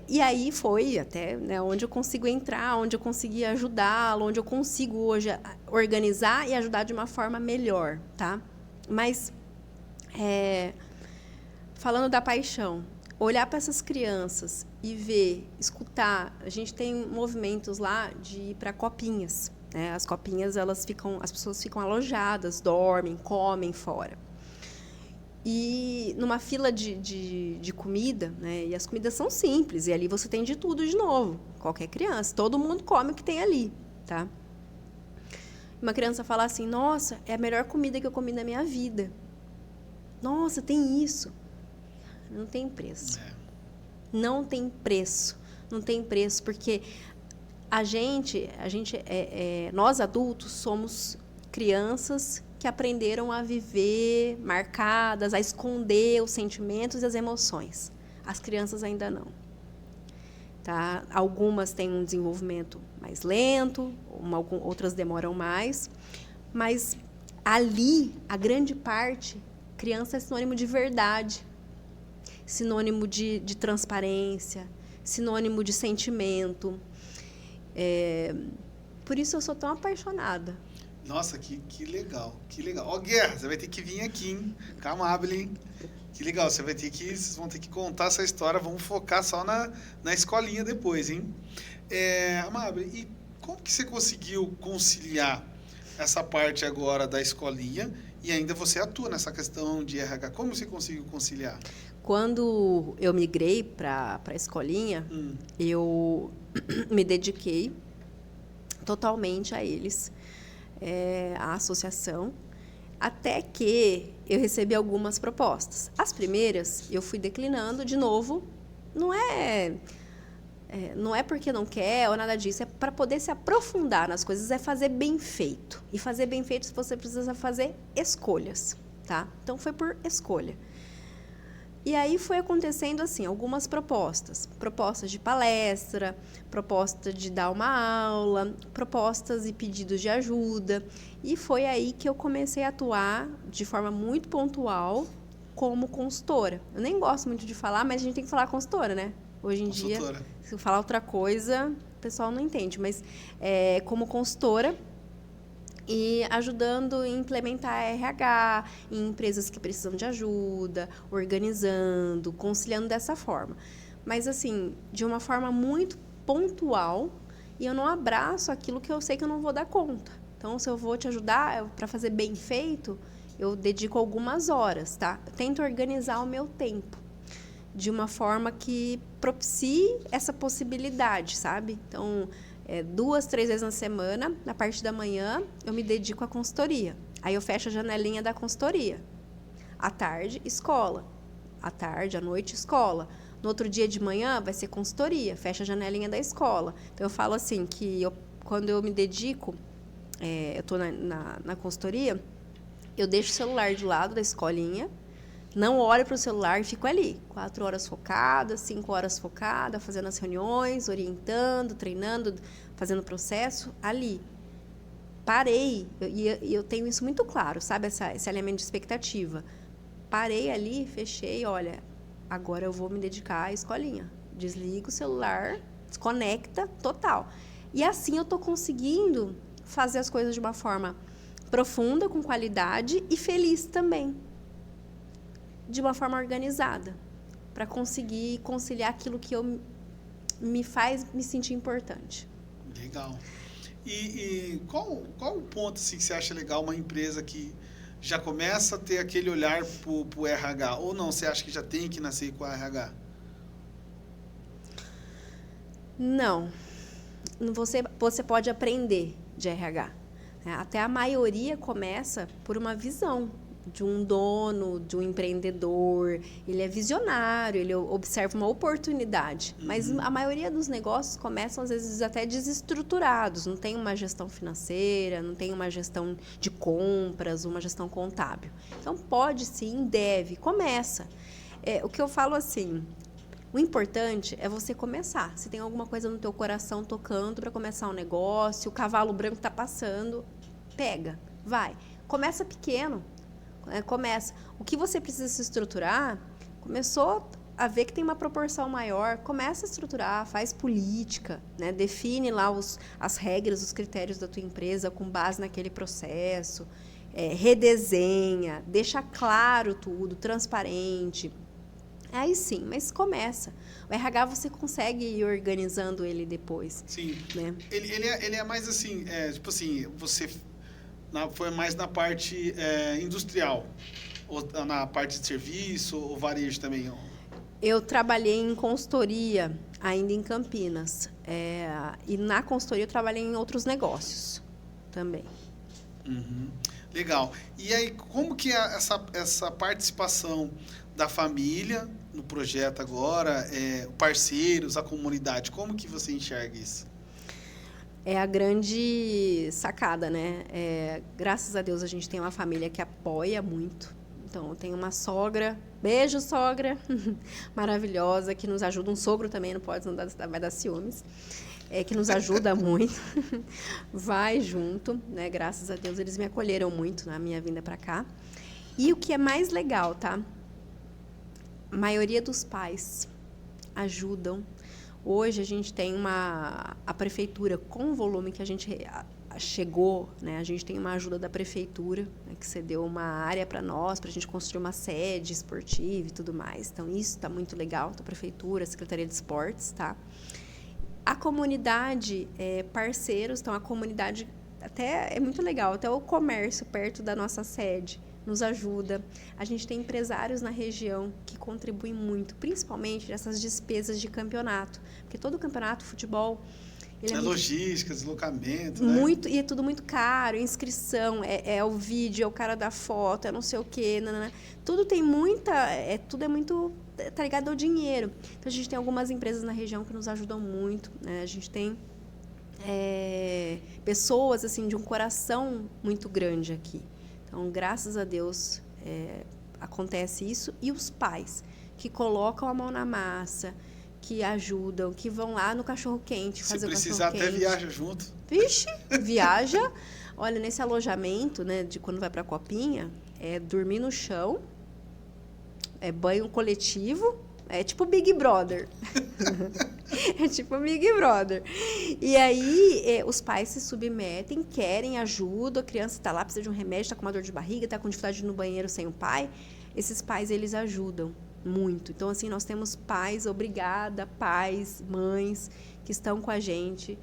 E aí foi até, né, onde eu consigo entrar, onde eu consegui ajudá-lo, onde eu consigo hoje organizar e ajudar de uma forma melhor, tá? Mas, falando da paixão, olhar para essas crianças e ver, escutar, a gente tem movimentos lá de ir para copinhas, né? As copinhas, as pessoas ficam alojadas, dormem, comem fora. E numa fila de comida, né? E as comidas são simples, e ali você tem de tudo de novo, qualquer criança, todo mundo come o que tem ali, tá? Uma criança fala assim, nossa, é a melhor comida que eu comi na minha vida. Nossa, tem isso. Não tem preço. Não tem preço. Não tem preço, porque nós adultos somos crianças que aprenderam a viver marcadas, a esconder os sentimentos e as emoções. As crianças ainda não. Tá? Algumas têm um desenvolvimento mais lento, outras demoram mais, mas ali, a grande parte, criança é sinônimo de verdade, sinônimo de transparência, sinônimo de sentimento. Por isso eu sou tão apaixonada. Nossa, que legal, que legal. Ó, Guerra, você vai ter que vir aqui, hein? Amable, hein? Que legal, vocês vão ter que contar essa história, vamos focar só na escolinha depois, hein? Amable, e como que você conseguiu conciliar essa parte agora da escolinha e ainda você atua nessa questão de RH? Como você conseguiu conciliar? Quando eu migrei para a escolinha, eu me dediquei totalmente a eles. A associação, até que eu recebi algumas propostas. As primeiras, eu fui declinando de novo. Não é porque não quer ou nada disso, é para poder se aprofundar nas coisas, é fazer bem feito. E fazer bem feito, você precisa fazer escolhas, tá? Então, foi por escolha. E aí foi acontecendo assim, algumas propostas de palestra, proposta de dar uma aula, propostas e pedidos de ajuda. E foi aí que eu comecei a atuar de forma muito pontual como consultora. Eu nem gosto muito de falar, mas a gente tem que falar consultora, né? Hoje em dia, se eu falar outra coisa, o pessoal não entende. Mas como consultora, e ajudando a implementar a RH em empresas que precisam de ajuda, organizando, conciliando dessa forma. Mas, assim, de uma forma muito pontual, e eu não abraço aquilo que eu sei que eu não vou dar conta. Então, se eu vou te ajudar para fazer bem feito, eu dedico algumas horas, tá? Eu tento organizar o meu tempo de uma forma que propicie essa possibilidade, sabe? Então, 2, 3 vezes na semana, na parte da manhã, eu me dedico à consultoria. Aí eu fecho a janelinha da consultoria. À tarde, escola. À tarde, à noite, escola. No outro dia de manhã, vai ser consultoria. Fecha a janelinha da escola. Então, eu falo assim, que quando eu me dedico, eu estou na consultoria, eu deixo o celular de lado da escolinha, não olho para o celular e fico ali. 4 horas focada, 5 horas focada, fazendo as reuniões, orientando, treinando, fazendo o processo, ali. Parei, e eu tenho isso muito claro, sabe? Esse alinhamento de expectativa. Parei ali, fechei, olha, agora eu vou me dedicar à escolinha. Desliga o celular, desconecta, total. E assim eu estou conseguindo fazer as coisas de uma forma profunda, com qualidade e feliz também. De uma forma organizada, para conseguir conciliar aquilo que me faz me sentir importante. Legal. E qual o ponto assim, que você acha legal uma empresa que já começa a ter aquele olhar para o RH? Ou não, você acha que já tem que nascer com a RH? Não. Você pode aprender de RH. Até a maioria começa por uma visão de um dono, de um empreendedor, ele é visionário, ele observa uma oportunidade. Mas a maioria dos negócios começam, às vezes, até desestruturados, não tem uma gestão financeira, não tem uma gestão de compras, uma gestão contábil. Então, pode sim, deve, começa. O que eu falo assim, o importante é você começar. Se tem alguma coisa no teu coração tocando para começar um negócio, o cavalo branco está passando, pega, vai. Começa pequeno. Começa. O que você precisa se estruturar, começou a ver que tem uma proporção maior, começa a estruturar, faz política, né? Define lá as regras, os critérios da tua empresa com base naquele processo, redesenha, deixa claro tudo, transparente. Aí sim, mas começa. O RH você consegue ir organizando ele depois. Sim. Né? Ele é mais assim, tipo assim, você foi mais na parte industrial, ou na parte de serviço, ou varejo também? Eu trabalhei em consultoria, ainda em Campinas. E na consultoria eu trabalhei em outros negócios também. Uhum. Legal. E aí, como que é essa participação da família no projeto agora, parceiros, a comunidade, como que você enxerga isso? É a grande sacada, né? Graças a Deus a gente tem uma família que apoia muito. Então, eu tenho uma sogra, beijo sogra, maravilhosa, que nos ajuda, um sogro também, não pode, não vai dar ciúmes, que nos ajuda muito, vai junto, né? Graças a Deus eles me acolheram muito na minha vinda para cá. E o que é mais legal, tá? A maioria dos pais ajudam. Hoje a gente tem a prefeitura, com o volume que a gente chegou, né? A gente tem uma ajuda da prefeitura, né, que cedeu uma área para nós, para a gente construir uma sede esportiva e tudo mais. Então, isso está muito legal, da prefeitura, a Secretaria de Esportes, tá? A comunidade, parceiros, então a comunidade até é muito legal, até o comércio perto da nossa sede nos ajuda. A gente tem empresários na região que contribuem muito, principalmente nessas despesas de campeonato. Porque todo campeonato, futebol... logística, deslocamento, muito, né? E é tudo muito caro, inscrição, é o vídeo, é o cara da foto, é não sei o quê. Nanana. Tudo tem muita... tudo é muito... Tá ligado ao dinheiro. Então, a gente tem algumas empresas na região que nos ajudam muito, né? A gente tem pessoas, assim, de um coração muito grande aqui. Então, graças a Deus, acontece isso. E os pais, que colocam a mão na massa, que ajudam, que vão lá no cachorro-quente fazer o cachorro-quente. Se precisar, até viaja junto. Vixe, viaja. Olha, nesse alojamento, né, de quando vai para a Copinha, dormir no chão, banho coletivo, é tipo Big Brother. É tipo Big Brother. E aí, os pais se submetem, querem ajuda, a criança está lá, precisa de um remédio, está com uma dor de barriga, está com dificuldade de ir no banheiro sem o pai. Esses pais, eles ajudam muito. Então, assim, nós temos pais, obrigada, pais, mães, que estão com a gente,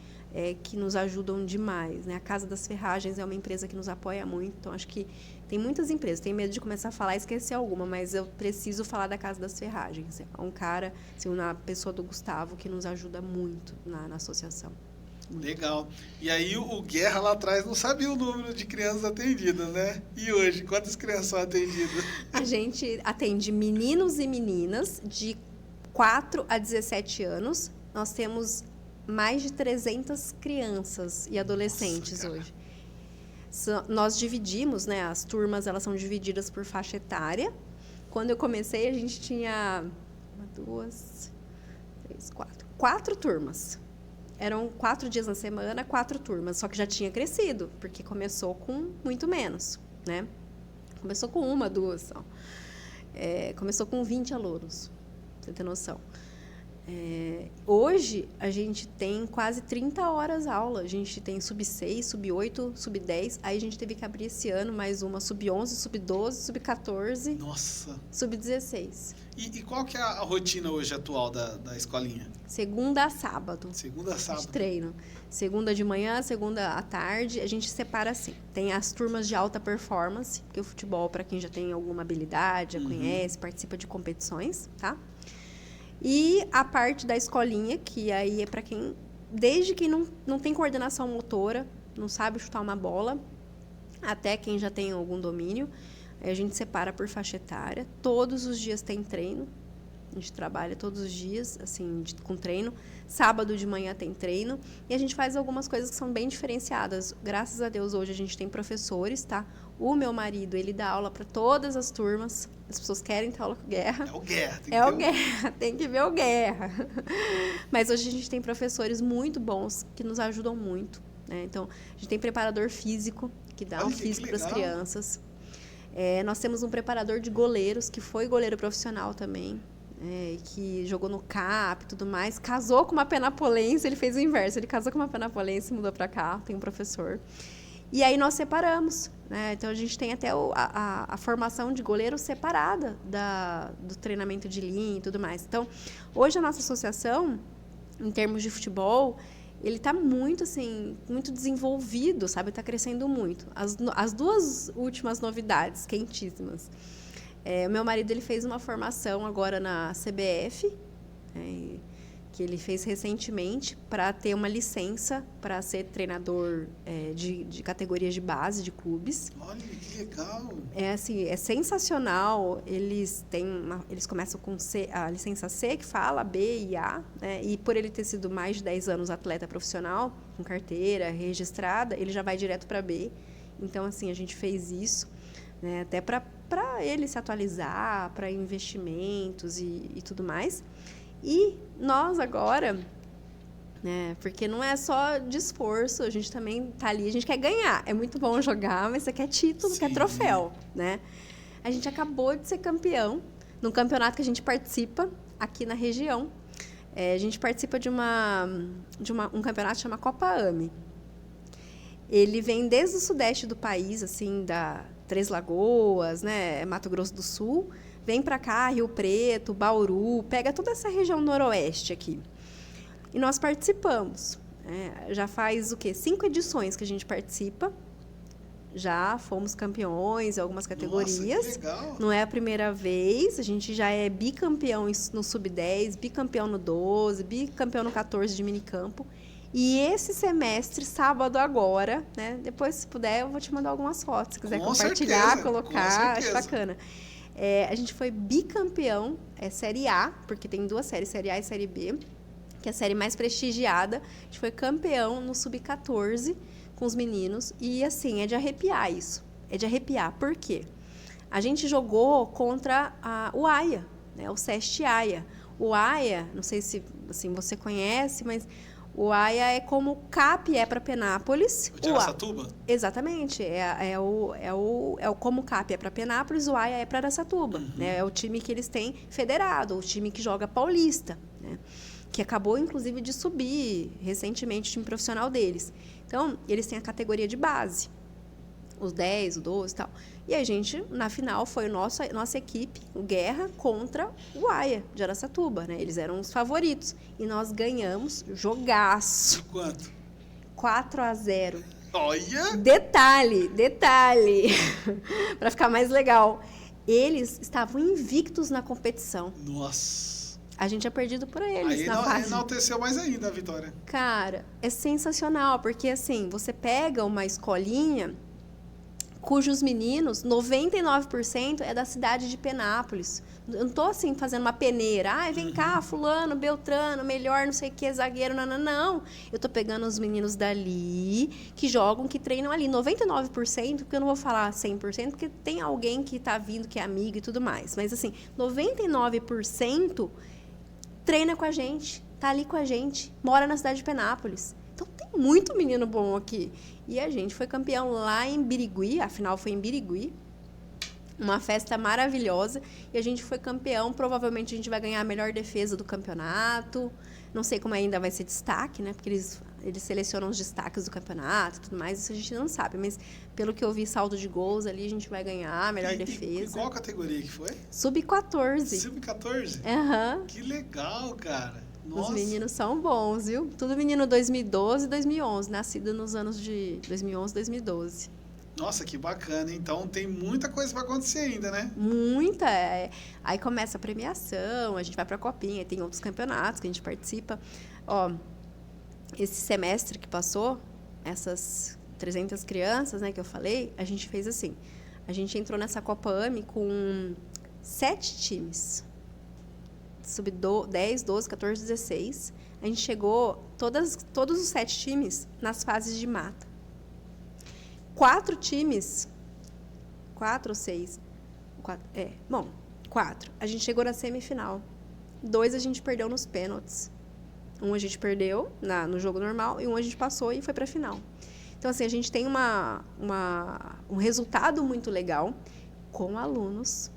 que nos ajudam demais, né? A Casa das Ferragens é uma empresa que nos apoia muito, então acho que tem muitas empresas, tenho medo de começar a falar e esquecer alguma, mas eu preciso falar da Casa das Ferragens. É um cara, assim, uma pessoa do Gustavo, que nos ajuda muito na associação. Muito. Legal. E aí o Guerra lá atrás não sabia o número de crianças atendidas, né? E hoje, quantas crianças são atendidas? A gente atende meninos e meninas de 4 a 17 anos. Nós temos mais de 300 crianças e adolescentes. Nossa, hoje. Nós dividimos, né? As turmas, elas são divididas por faixa etária. Quando eu comecei, a gente tinha 4 turmas. Eram 4 dias na semana, 4 turmas. Só que já tinha crescido, porque começou com muito menos, né? Começou com 1, 2 só. Começou com 20 alunos, pra você ter noção. Hoje, a gente tem quase 30 horas aula. A gente tem sub-6, sub-8, sub-10. Aí a gente teve que abrir esse ano mais uma sub-11, sub-12, sub-14. Nossa! Sub-16. E qual que é a rotina hoje atual da escolinha? Segunda a sábado. Segunda a sábado. A gente treina. Segunda de manhã, segunda à tarde. A gente separa assim. Tem as turmas de alta performance, porque o futebol, para quem já tem alguma habilidade, já conhece, participa de competições, tá? E a parte da escolinha, que aí é para quem, desde quem não tem coordenação motora, não sabe chutar uma bola, até quem já tem algum domínio. Aí a gente separa por faixa etária. Todos os dias tem treino. A gente trabalha todos os dias, assim, com treino. Sábado de manhã tem treino. E a gente faz algumas coisas que são bem diferenciadas. Graças a Deus, hoje a gente tem professores, tá? O meu marido, ele dá aula para todas as turmas. As pessoas querem ter aula com o Guerra. É o Guerra. Guerra, tem que ver o Guerra. Mas hoje a gente tem professores muito bons que nos ajudam muito, né? Então, a gente tem preparador físico, que dá um físico para as crianças. Nós temos um preparador de goleiros, que foi goleiro profissional também. Que jogou no CAP e tudo mais, casou com uma penapolense, ele fez o inverso, ele casou com uma penapolense e mudou para cá, tem um professor. E aí nós separamos, né? Então a gente tem até a formação de goleiro separada do treinamento de linha e tudo mais. Então, hoje a nossa associação, em termos de futebol, ele está muito, assim, muito desenvolvido, sabe? Está crescendo muito. As duas últimas novidades, quentíssimas. O meu marido, ele fez uma formação agora na CBF, que ele fez recentemente, para ter uma licença para ser treinador de categorias de base, de clubes. Olha, que legal! É sensacional. Eles começam com a licença C, que fala, B e A, né? E por ele ter sido mais de 10 anos atleta profissional, com carteira registrada, ele já vai direto para B. Então, assim, a gente fez isso, né? Até para ele se atualizar, para investimentos e tudo mais. E nós agora, né, porque não é só de esforço, a gente também está ali, a gente quer ganhar. É muito bom jogar, mas você quer título, Sim. quer troféu, né? A gente acabou de ser campeão num campeonato que a gente participa aqui na região. A gente participa de um campeonato que chama Copa AME. Ele vem desde o sudeste do país, assim, da Três Lagoas, né, Mato Grosso do Sul, vem para cá, Rio Preto, Bauru, pega toda essa região noroeste aqui. E nós participamos. Já faz o quê? 5 edições que a gente participa. Já fomos campeões em algumas categorias. Nossa, que legal. Não é a primeira vez, a gente já é bicampeão no sub-10, bicampeão no 12, bicampeão no 14 de minicampo. E esse semestre, sábado agora, né? Depois, se puder, eu vou te mandar algumas fotos. Se quiser compartilhar, colocar, acho bacana. A gente foi bicampeão, Série A, porque tem 2 séries, Série A e Série B, que é a série mais prestigiada. A gente foi campeão no sub-14 com os meninos. E, assim, é de arrepiar isso. É de arrepiar. Por quê? A gente jogou contra o AIA, né? O SEST AIA. O AIA, não sei se assim, você conhece, mas o AIA é como o CAP é para Penápolis. O de Araçatuba? Exatamente. Como o CAP é para Penápolis, o AIA é para Araçatuba. Uhum. Né? É o time que eles têm federado, o time que joga paulista, né? Que acabou, inclusive, de subir recentemente o time profissional deles. Então, eles têm a categoria de base, os 10, o 12 e tal. E a gente, na final, foi nossa equipe, o Guerra, contra o AIA de Araçatuba, né? Eles eram os favoritos. E nós ganhamos jogaço. De quanto? 4-0. Olha! Detalhe. Para ficar mais legal. Eles estavam invictos na competição. Nossa! A gente tinha perdido por eles aí na fase. Enalteceu mais ainda a vitória. Cara, é sensacional, porque assim, você pega uma escolinha cujos meninos, 99% é da cidade de Penápolis. Eu não estou assim fazendo uma peneira. Vem cá, fulano, Beltrano, melhor, não sei o que, zagueiro, não. Eu estou pegando os meninos dali, que jogam, que treinam ali. 99%, porque eu não vou falar 100%, porque tem alguém que está vindo, que é amigo e tudo mais. Mas assim, 99% treina com a gente, tá ali com a gente, mora na cidade de Penápolis. Então, tem muito menino bom aqui. E a gente foi campeão lá em Birigui, a final foi em Birigui. Uma festa maravilhosa. E a gente foi campeão. Provavelmente a gente vai ganhar a melhor defesa do campeonato. Não sei como ainda vai ser destaque, né? Porque eles selecionam os destaques do campeonato e tudo mais. Isso a gente não sabe. Mas pelo que eu vi, saldo de gols ali, a gente vai ganhar a melhor defesa. E qual categoria que foi? Sub-14. Sub-14? Aham. Que legal, cara. Nossa. Os meninos são bons, viu? Tudo menino 2012 e 2011, nascido nos anos de 2011 e 2012. Nossa, que bacana. Então, tem muita coisa para acontecer ainda, né? Muita. Aí começa a premiação, a gente vai para a Copinha, tem outros campeonatos que a gente participa. Ó, esse semestre que passou, essas 300 crianças, né, que eu falei, a gente fez assim. A gente entrou nessa Copa AME com 7 times. Sub-10, 12, 14, 16. A gente chegou, todos os 7 times, nas fases de mata. 4 times, 4 ou 6, 4. A gente chegou na semifinal. 2 a gente perdeu nos pênaltis. Um a gente perdeu no jogo normal e um a gente passou e foi para a final. Então, assim, a gente tem um resultado muito legal com alunos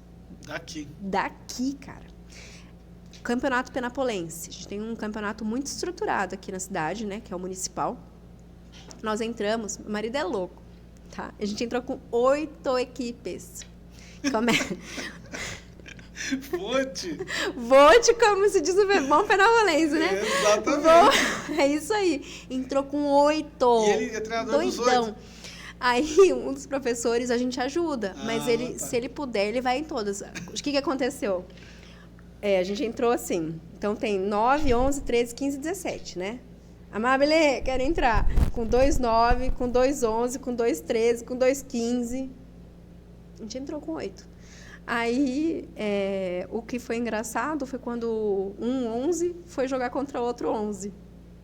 daqui, cara. Campeonato Penapolense. A gente tem um campeonato muito estruturado aqui na cidade, né? Que é o municipal. Nós entramos... Meu marido é louco, tá? A gente entrou com 8 equipes. Vote, como se diz o bom penapolense, né? Exatamente. É isso aí. Entrou com 8. E ele é treinador dos 8. Aí, um dos professores, a gente ajuda. Mas se ele puder, ele vai em todas. O que aconteceu? A gente entrou assim. Então, tem 9, 11, 13, 15, 17, né? Amabile, quer entrar? Com 2,9, com 2,11, com 2,13, com 2,15. A gente entrou com 8. Aí, o que foi engraçado foi quando um 11 foi jogar contra outro 11.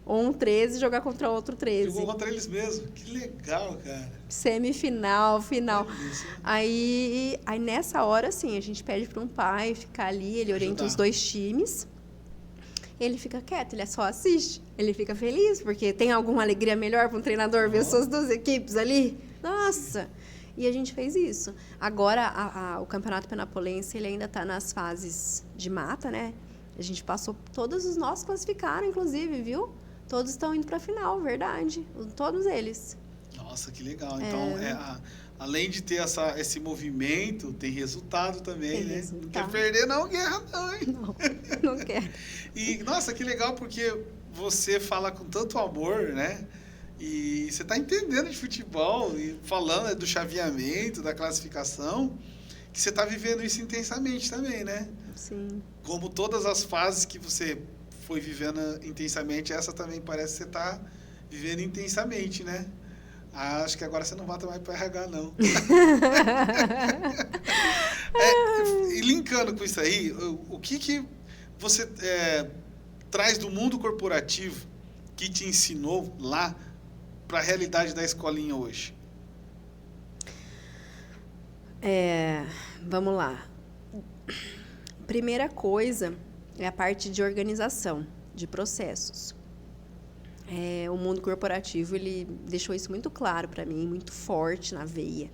Ou um 13 jogar contra outro 13. Jogou contra eles mesmo. Que legal, cara. Semifinal, final. Aí nessa hora, sim, a gente pede para um pai ficar ali, ele orienta os 2 times. Ele fica quieto, ele só assiste. Ele fica feliz, porque tem alguma alegria melhor para um treinador ver suas 2 equipes ali? Nossa! E a gente fez isso. Agora, o Campeonato Penapolense, ele ainda está nas fases de mata, né? A gente passou, todos os nossos classificaram, inclusive, viu? Todos estão indo para a final, verdade. Todos eles. Nossa, que legal. Então, além de ter esse movimento, tem resultado também, né? Não quer perder, não, Guerra, não, hein? Não quer. E, nossa, que legal, porque você fala com tanto amor, né? E você está entendendo de futebol, e falando do chaveamento, da classificação, que você está vivendo isso intensamente também, né? Sim. Como todas as fases que você foi vivendo intensamente, essa também parece que você está vivendo intensamente, né? Acho que agora você não volta mais para o RH, não. E linkando com isso aí, o que você traz do mundo corporativo que te ensinou lá para a realidade da escolinha hoje? Vamos lá. Primeira coisa é a parte de organização, de processos. O mundo corporativo, ele deixou isso muito claro para mim, muito forte na veia,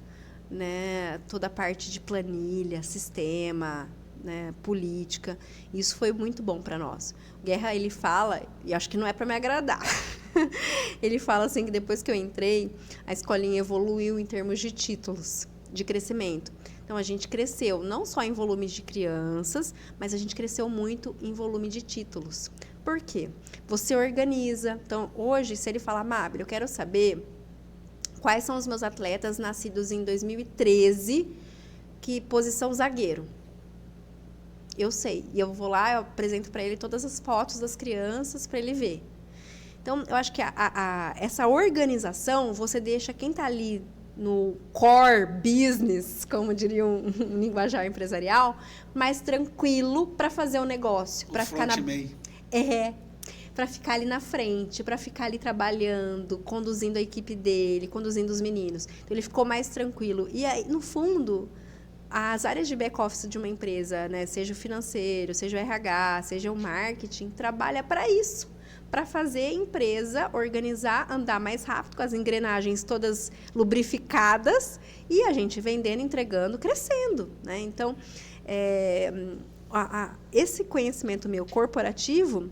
né? Toda a parte de planilha, sistema, né? Política, isso foi muito bom para nós. O Guerra, ele fala, e acho que não é para me agradar, ele fala assim que depois que eu entrei, a escolinha evoluiu em termos de títulos, de crescimento. Então, a gente cresceu não só em volume de crianças, mas a gente cresceu muito em volume de títulos. Por quê? Você organiza. Então, hoje, se ele falar, Mabel, eu quero saber quais são os meus atletas nascidos em 2013, que posição zagueiro. Eu sei. E eu vou lá, eu apresento para ele todas as fotos das crianças para ele ver. Então, eu acho que essa organização, você deixa quem está ali no core business, como diria um linguajar empresarial, mais tranquilo para fazer o negócio. Para ficar para ficar ali na frente, para ficar ali trabalhando, conduzindo a equipe dele, conduzindo os meninos. Então, ele ficou mais tranquilo. E aí, no fundo, as áreas de back-office de uma empresa, né, seja o financeiro, seja o RH, seja o marketing, trabalha para isso, para fazer a empresa organizar, andar mais rápido, com as engrenagens todas lubrificadas, e a gente vendendo, entregando, crescendo, né? Então, esse conhecimento meu corporativo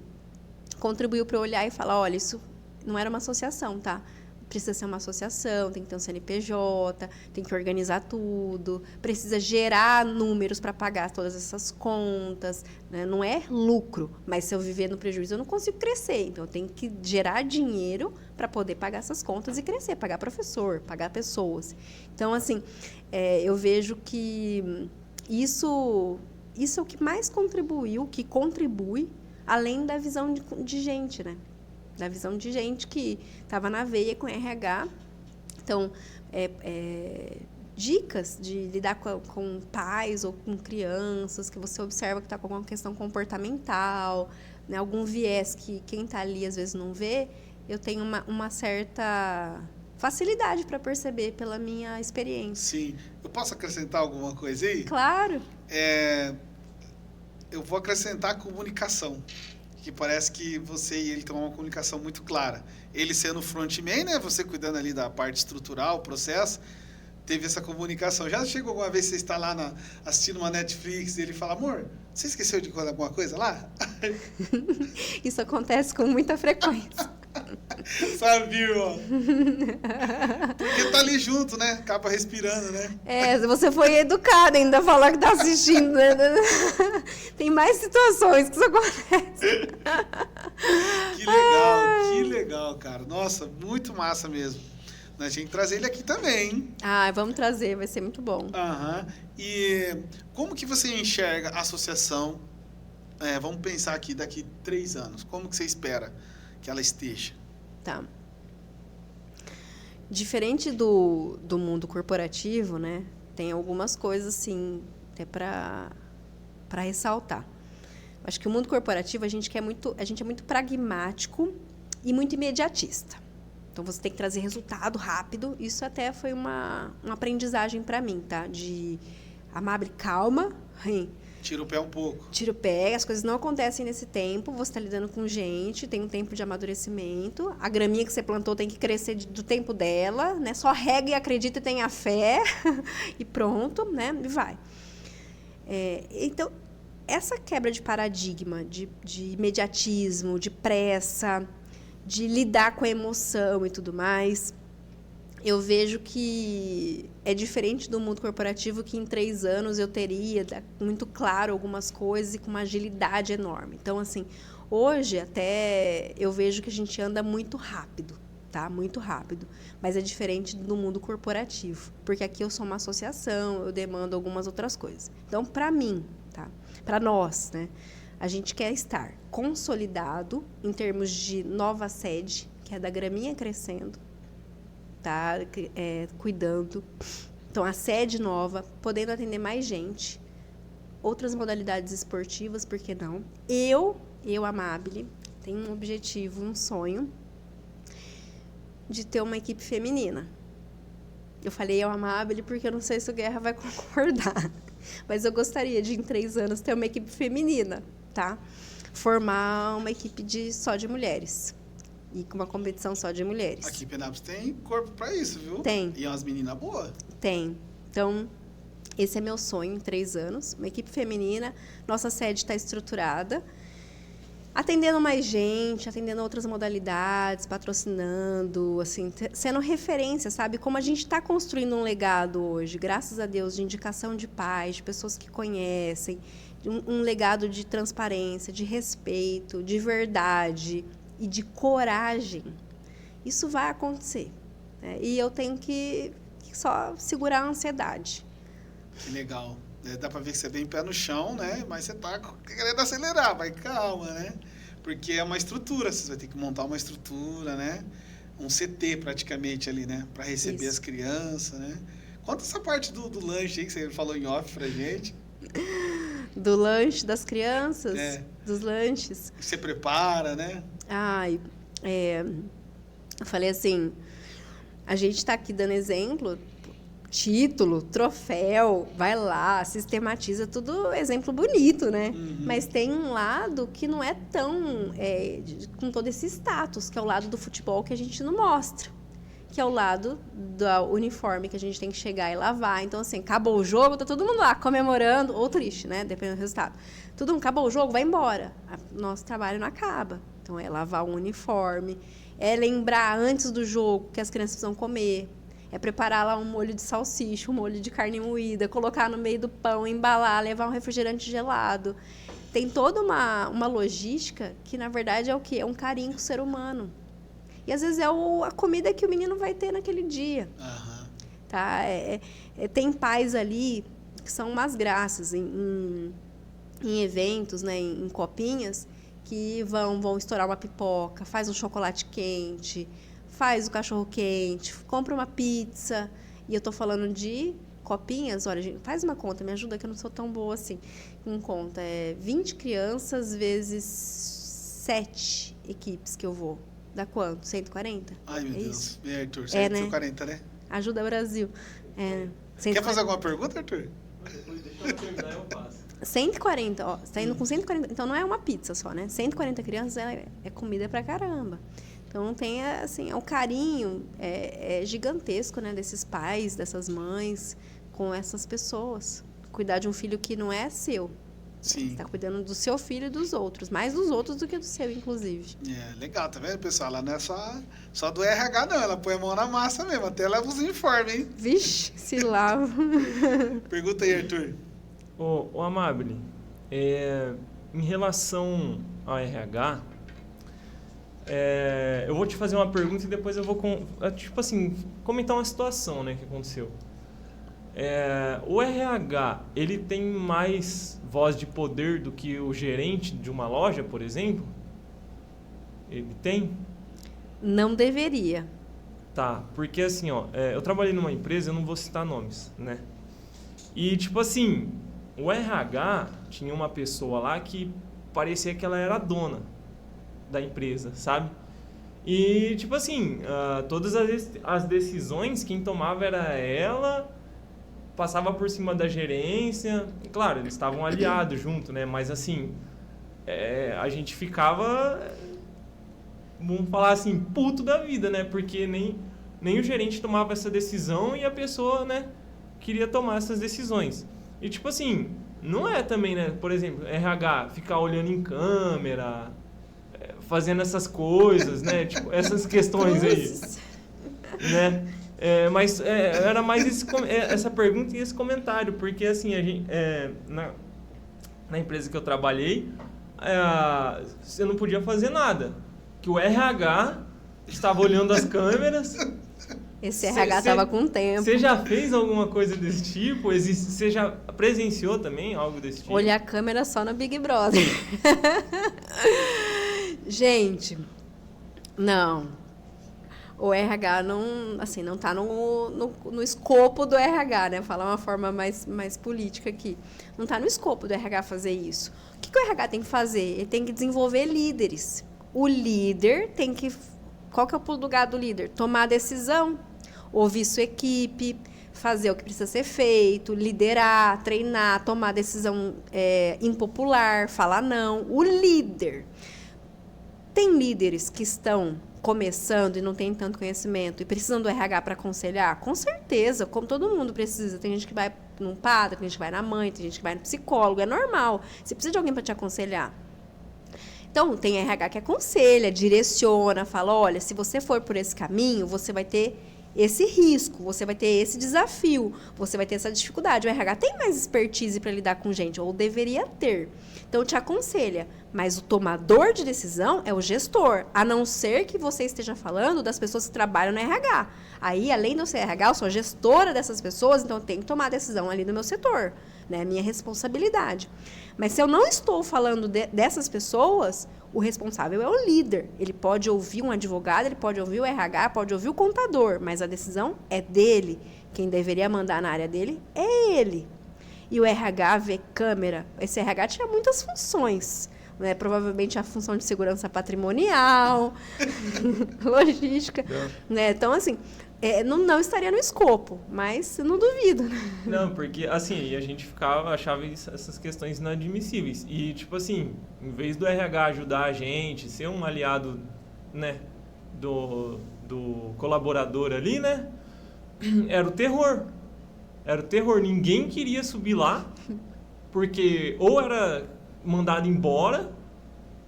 contribuiu para eu olhar e falar, olha, isso não era uma associação, tá? Precisa ser uma associação, tem que ter um CNPJ, tem que organizar tudo, precisa gerar números para pagar todas essas contas, né? Não é lucro, mas se eu viver no prejuízo, eu não consigo crescer. Então, eu tenho que gerar dinheiro para poder pagar essas contas e crescer, pagar professor, pagar pessoas. Então, assim, eu vejo que isso é o que mais contribuiu, que contribui, além da visão de gente, né? Da visão de gente que estava na veia com RH. Então, dicas de lidar com pais ou com crianças que você observa que está com alguma questão comportamental, né, algum viés que quem está ali às vezes não vê, eu tenho uma certa facilidade para perceber pela minha experiência. Sim. Eu posso acrescentar alguma coisa aí? Claro. Eu vou acrescentar a comunicação, que parece que você e ele têm uma comunicação muito clara. Ele sendo frontman, né? Você cuidando ali da parte estrutural, o processo, teve essa comunicação. Já chegou alguma vez, você está lá assistindo uma Netflix e ele fala, amor, você esqueceu de alguma coisa lá? Isso acontece com muita frequência. Sabia, ó. Porque tá ali junto, né? Acaba respirando, né? Se você foi educada ainda falar que tá assistindo, né? Tem mais situações que isso acontece. Que legal, cara. Nossa, muito massa mesmo. A gente tem que trazer ele aqui também, hein? Vamos trazer, vai ser muito bom. E como que você enxerga a associação? Vamos pensar aqui, daqui 3 anos. Como que você espera que ela esteja? Tá. Diferente do mundo corporativo, né? Tem algumas coisas, assim, até para ressaltar. Acho que o mundo corporativo, a gente é muito pragmático e muito imediatista. Então, você tem que trazer resultado rápido. Isso até foi uma aprendizagem para mim, tá? Amável, calma. Tira o pé um pouco. Tira o pé, as coisas não acontecem nesse tempo. Você está lidando com gente, tem um tempo de amadurecimento. A graminha que você plantou tem que crescer do tempo dela, né? Só rega e acredita e tenha fé. E pronto, né? E vai. Então, essa quebra de paradigma, de imediatismo, de pressa, de lidar com a emoção e tudo mais, eu vejo que é diferente do mundo corporativo, que em 3 anos eu teria muito claro algumas coisas e com uma agilidade enorme. Então, assim, hoje até eu vejo que a gente anda muito rápido, tá? Muito rápido. Mas é diferente do mundo corporativo, porque aqui eu sou uma associação, eu demando algumas outras coisas. Então, para mim, tá? Para nós, né? A gente quer estar consolidado em termos de nova sede, que é da graminha crescendo, tá? Cuidando. Então, a sede nova, podendo atender mais gente, outras modalidades esportivas, por que não? Eu, Amábile, tenho um objetivo, um sonho de ter uma equipe feminina. Eu falei eu, Amábile, porque eu não sei se o Guerra vai concordar, mas eu gostaria de, em 3 anos, ter uma equipe feminina, tá? Formar uma equipe só de mulheres. E com uma competição só de mulheres. Aqui em Penápolis tem corpo para isso, viu? Tem. E é umas meninas boas. Tem. Então, esse é meu sonho em 3 anos. Uma equipe feminina. Nossa sede está estruturada. Atendendo mais gente, atendendo outras modalidades, patrocinando, assim, sendo referência, sabe? Como a gente está construindo um legado hoje, graças a Deus, de indicação de pais, de pessoas que conhecem, um legado de transparência, de respeito, de verdade e de coragem. Isso vai acontecer, né? E eu tenho que só segurar a ansiedade. Que legal. Dá para ver que você é bem pé no chão, né? Mas você tá querendo acelerar, vai calma, né? Porque é uma estrutura, você vai ter que montar uma estrutura, né? Um CT praticamente ali, né? Para receber as crianças, né? Conta essa parte do lanche aí que você falou em off pra gente. Do lanche das crianças? Dos lanches. Você prepara, né? Eu falei assim, a gente está aqui dando exemplo, título, troféu, vai lá, sistematiza, tudo exemplo bonito, né? Mas tem um lado que não é tão, com todo esse status, que é o lado do futebol que a gente não mostra, que é o lado do uniforme que a gente tem que chegar e lavar. Então, assim, acabou o jogo, tá todo mundo lá comemorando, ou triste, né? Dependendo do resultado. Todo mundo, acabou o jogo, vai embora. Nosso trabalho não acaba. Então, é lavar o uniforme, é lembrar antes do jogo que as crianças precisam comer, é preparar lá um molho de salsicha, um molho de carne moída, colocar no meio do pão, embalar, levar um refrigerante gelado. Tem toda uma logística que, na verdade, é o quê? É um carinho com o ser humano. E, às vezes, é a comida que o menino vai ter naquele dia. Tá? Tem pais ali que são umas graças em eventos, né, em copinhas, que vão estourar uma pipoca, faz um chocolate quente, faz o cachorro quente, compra uma pizza. E eu estou falando de copinhas, olha, gente, faz uma conta, me ajuda que eu não sou tão boa assim. Com conta, 20 crianças vezes 7 equipes que eu vou. Dá quanto? 140? Ai, meu Deus. Isso? Arthur, É, 140, né? Ajuda Brasil. Quer fazer alguma pergunta, Arthur? Depois deixa eu terminar, eu passo. 140, ó, você tá indo com 140, então não é uma pizza só, né? 140 crianças é comida pra caramba. Então tem, assim, o carinho é gigantesco, né? Desses pais, dessas mães, com essas pessoas. Cuidar de um filho que não é seu. Sim. Você tá cuidando do seu filho e dos outros. Mais dos outros do que do seu, inclusive. Legal, tá vendo, pessoal? Ela não é só do RH, não. Ela põe a mão na massa mesmo. Até leva os uniformes, hein? Vixe, se lava. Pergunta aí, Arthur. Ô Amabile, em relação ao RH, eu vou te fazer uma pergunta e depois eu vou, tipo assim, comentar uma situação, né, que aconteceu. O RH, ele tem mais voz de poder do que o gerente de uma loja, por exemplo? Ele tem? Não deveria. Tá, porque assim, ó, eu trabalhei numa empresa, eu não vou citar nomes, né? E tipo assim, o RH tinha uma pessoa lá que parecia que ela era a dona da empresa, sabe? E tipo assim, todas as decisões quem tomava era ela, passava por cima da gerência. E, claro, eles estavam aliados junto, né? Mas assim, a gente ficava, vamos falar assim, puto da vida, né? Porque nem o gerente tomava essa decisão e a pessoa, né, queria tomar essas decisões. E tipo assim, não é também, né? Por exemplo, RH ficar olhando em câmera, fazendo essas coisas, né? Tipo, essas questões aí, né? Mas era mais essa pergunta e esse comentário, porque assim, a gente, na empresa que eu trabalhei, você não podia fazer nada, que o RH estava olhando as câmeras. Esse RH estava com tempo. Você já fez alguma coisa desse tipo? Você já presenciou também algo desse tipo? Olhar a câmera só no Big Brother. Gente, não. O RH não está no escopo do RH, né? Vou falar uma forma mais política aqui. Não está no escopo do RH fazer isso. O que o RH tem que fazer? Ele tem que desenvolver líderes. O líder tem que... Qual que é o pulo do gato do líder? Tomar a decisão, ouvir sua equipe, fazer o que precisa ser feito, liderar, treinar, tomar decisão impopular, falar não. O líder. Tem líderes que estão começando e não tem tanto conhecimento e precisam do RH para aconselhar? Com certeza, como todo mundo precisa. Tem gente que vai num padre, tem gente que vai na mãe, tem gente que vai no psicólogo, é normal. Você precisa de alguém para te aconselhar. Então, tem RH que aconselha, direciona, fala, olha, se você for por esse caminho, você vai ter esse risco, você vai ter esse desafio, você vai ter essa dificuldade. O RH tem mais expertise para lidar com gente, ou deveria ter. Então, te aconselha. Mas o tomador de decisão é o gestor, a não ser que você esteja falando das pessoas que trabalham no RH. Aí, além de eu ser RH, eu sou gestora dessas pessoas, então eu tenho que tomar a decisão ali no meu setor, né? Minha responsabilidade. Mas se eu não estou falando dessas pessoas, o responsável é o líder. Ele pode ouvir um advogado, ele pode ouvir o RH, pode ouvir o contador, mas a decisão é dele. Quem deveria mandar na área dele é ele. E o RH vê câmera. Esse RH tinha muitas funções, né? Provavelmente a função de segurança patrimonial, logística. Né? Então, assim, não estaria no escopo, mas não duvido. Né? Não, porque, assim, a gente achava essas questões inadmissíveis. E, tipo assim, em vez do RH ajudar a gente, ser um aliado, né, do colaborador ali, né, era o terror. Era o terror. Ninguém queria subir lá, porque ou era mandado embora,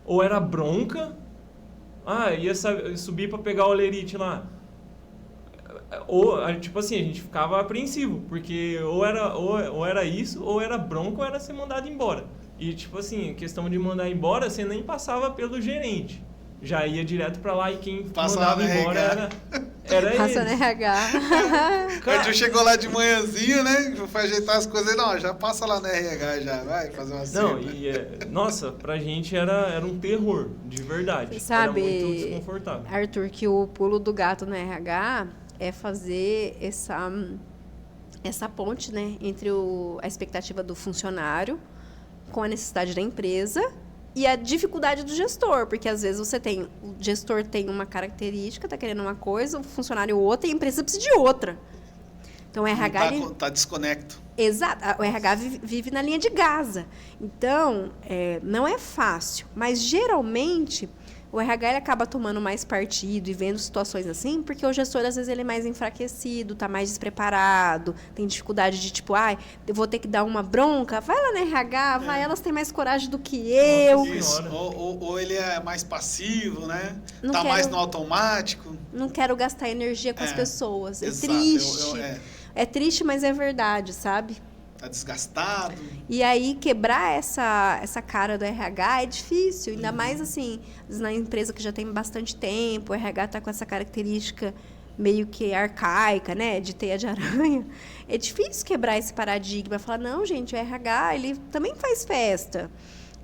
ou era bronca. Ia subir para pegar o olerite lá. Ou, tipo assim, a gente ficava apreensivo, porque ou era isso, ou era bronca, ou era ser mandado embora. E, tipo assim, questão de mandar embora, você nem passava pelo gerente. Já ia direto pra lá e quem mandava embora era ele. Passa no RH. O Arthur chegou lá de manhãzinha, né? Foi ajeitar as coisas. Não, já passa lá no RH, já vai fazer uma cena. Não, nossa, pra gente era um terror, de verdade. Sabe, era muito desconfortável. Arthur, que o pulo do gato no RH é fazer essa ponte, né, entre a expectativa do funcionário com a necessidade da empresa e a dificuldade do gestor, porque às vezes o gestor tem uma característica, está querendo uma coisa, o funcionário outra e a empresa precisa de outra. Então o RH tá desconecto. Exato, o RH vive na linha de Gaza. Então, não é fácil, mas geralmente o RH ele acaba tomando mais partido e vendo situações assim, porque o gestor, às vezes, ele é mais enfraquecido, está mais despreparado, tem dificuldade de, tipo, eu vou ter que dar uma bronca, vai lá na RH, vai, elas têm mais coragem do que eu. Isso. Ou ele é mais passivo, né? Mais no automático. Não quero gastar energia com as pessoas. É exato. Triste. É triste, mas é verdade, sabe? Tá desgastado. E aí, quebrar essa cara do RH é difícil. Ainda mais, assim, na empresa que já tem bastante tempo, o RH tá com essa característica meio que arcaica, né? De teia de aranha. É difícil quebrar esse paradigma. Falar, não, gente, o RH, ele também faz festa.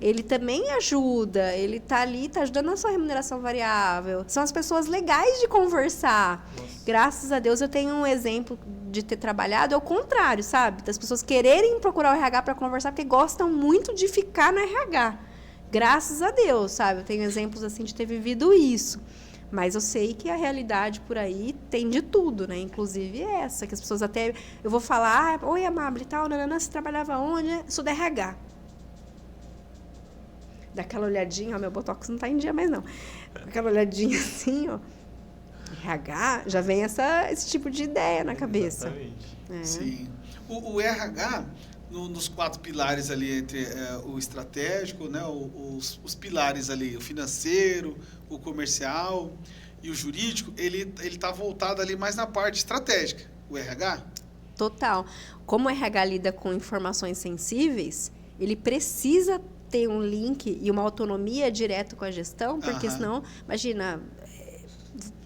Ele também ajuda. Ele tá ali, tá ajudando na sua remuneração variável. São as pessoas legais de conversar. Nossa. Graças a Deus, eu tenho um exemplo de ter trabalhado ao contrário, sabe? Das pessoas quererem procurar o RH para conversar porque gostam muito de ficar no RH. Graças a Deus, sabe? Eu tenho exemplos assim de ter vivido isso. Mas eu sei que a realidade por aí tem de tudo, né? Inclusive essa, que as pessoas até... Eu vou falar, oi, Amável e tal, nanana, você trabalhava onde? Sou da RH. Daquela olhadinha, ó, meu botox não tá em dia mais não. Aquela olhadinha assim, ó. RH, já vem esse tipo de ideia na cabeça. Exatamente. Sim. O RH, nos 4 pilares ali, entre o estratégico, né, os pilares ali, o financeiro, o comercial e o jurídico, ele está voltado ali mais na parte estratégica, o RH? Total. Como o RH lida com informações sensíveis, ele precisa ter um link e uma autonomia direto com a gestão, porque senão, imagina...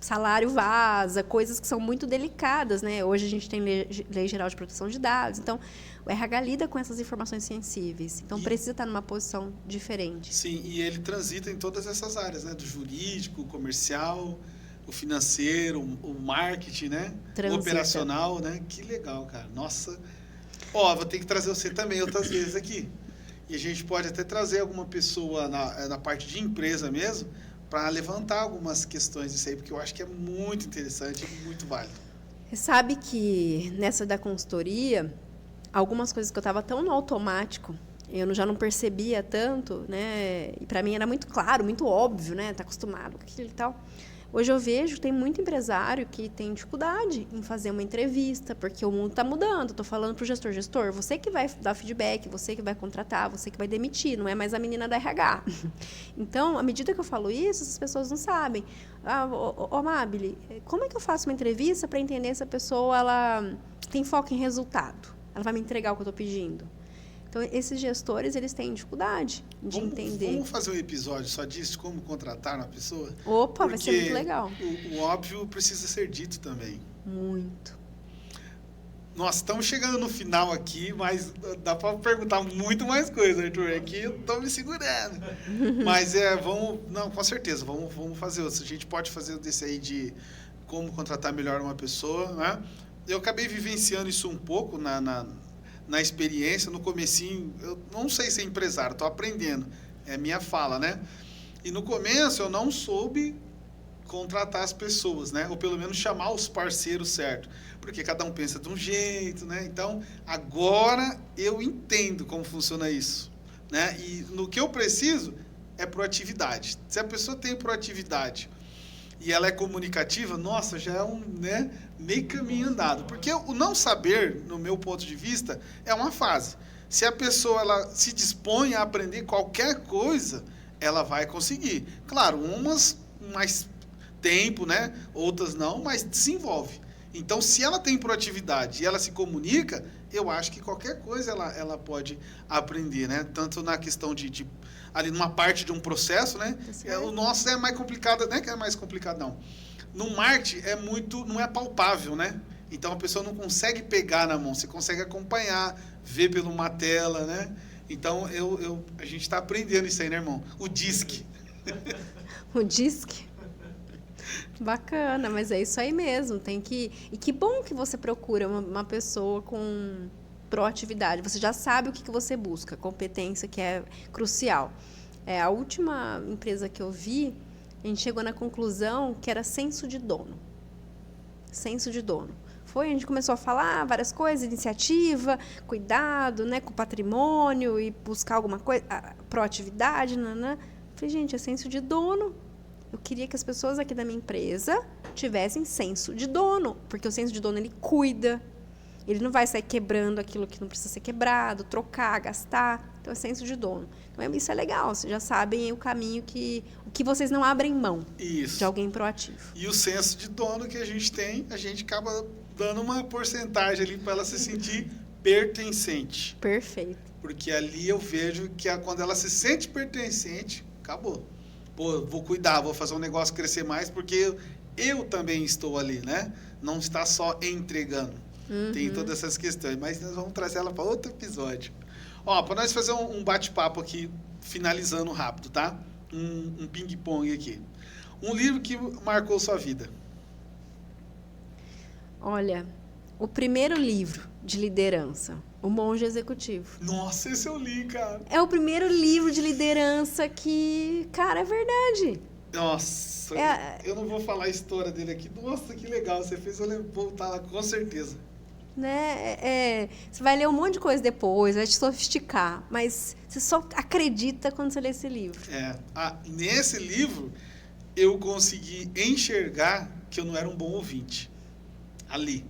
salário vaza, coisas que são muito delicadas, né? Hoje a gente tem lei geral de proteção de dados, então o RH lida com essas informações sensíveis, então precisa estar numa posição diferente. Sim, e ele transita em todas essas áreas, né? Do jurídico, o comercial, o financeiro, o marketing, né? O operacional, né? Que legal, cara. Nossa. Vou ter que trazer você também outras vezes aqui. E a gente pode até trazer alguma pessoa na parte de empresa mesmo, para levantar algumas questões disso aí, porque eu acho que é muito interessante e muito válido. Você sabe que nessa da consultoria, algumas coisas que eu estava tão no automático, eu já não percebia tanto, né? E para mim era muito claro, muito óbvio, né? Tá acostumado com aquilo e tal. Hoje eu vejo que tem muito empresário que tem dificuldade em fazer uma entrevista, porque o mundo está mudando. Estou falando para o gestor, você que vai dar feedback, você que vai contratar, você que vai demitir, não é mais a menina da RH. Então, à medida que eu falo isso, as pessoas não sabem. Amabile, como é que eu faço uma entrevista para entender se a pessoa ela tem foco em resultado? Ela vai me entregar o que eu estou pedindo? Então, esses gestores, eles têm dificuldade de entender. Vamos fazer um episódio só disso, como contratar uma pessoa? Opa, vai ser muito legal. O óbvio precisa ser dito também. Muito. Nossa, estamos chegando no final aqui, mas dá para perguntar muito mais coisa, Arthur. Aqui eu estou me segurando. Mas com certeza, vamos fazer outro. A gente pode fazer desse aí de como contratar melhor uma pessoa, né? Eu acabei vivenciando isso um pouco na experiência, no comecinho. Eu não sei ser empresário, estou aprendendo. É minha fala, né? E no começo eu não soube contratar as pessoas, né? Ou pelo menos chamar os parceiros certo. Porque cada um pensa de um jeito, né? Então, agora eu entendo como funciona isso, né? E no que eu preciso é proatividade. Se a pessoa tem proatividade e ela é comunicativa, nossa, já é meio caminho andado. Porque o não saber, no meu ponto de vista, é uma fase. Se a pessoa ela se dispõe a aprender qualquer coisa, ela vai conseguir. Claro, umas mais tempo, né? Outras não, mas desenvolve. Então, se ela tem proatividade e ela se comunica, eu acho que qualquer coisa ela pode aprender, né? Tanto na questão de ali numa parte de um processo, né? O nosso é mais complicado, não é que é mais complicado, não. No marketing não é palpável, né? Então a pessoa não consegue pegar na mão, você consegue acompanhar, ver pela uma tela, né? Então a gente está aprendendo isso aí, né, irmão? O DISC. O DISC? Bacana, mas é isso aí mesmo. E que bom que você procura uma pessoa com proatividade. Você já sabe o que você busca, competência que é crucial. A última empresa que eu vi, a gente chegou na conclusão que era senso de dono. Senso de dono. A gente começou a falar várias coisas, iniciativa, cuidado, né, com o patrimônio e buscar alguma coisa, proatividade, né? Falei, gente, é senso de dono. Eu queria que as pessoas aqui da minha empresa tivessem senso de dono, porque o senso de dono, ele cuida, ele não vai sair quebrando aquilo que não precisa ser quebrado, trocar, gastar. Então, é senso de dono. Então, isso é legal, vocês já sabem o caminho o que vocês não abrem mão de alguém proativo. E o senso de dono que a gente tem, a gente acaba dando uma porcentagem ali para ela se sentir pertencente. Perfeito. Porque ali eu vejo que quando ela se sente pertencente, acabou. Pô, vou cuidar, vou fazer um negócio crescer mais, porque eu também estou ali, né? Não está só entregando. Tem todas essas questões, mas nós vamos trazer ela para outro episódio. Ó, para nós fazer um bate-papo aqui, finalizando rápido, tá? Um ping-pong aqui. Um livro que marcou sua vida. Olha, o primeiro livro de liderança, O Monge Executivo. Nossa, esse eu li, cara. É o primeiro livro de liderança que, cara, é verdade. Nossa, eu não vou falar a história dele aqui. Nossa, que legal, você fez eu voltar lá, com certeza. Né? Você vai ler um monte de coisa depois, vai te sofisticar, mas você só acredita quando você lê esse livro. Nesse livro, eu consegui enxergar que eu não era um bom ouvinte. Ali.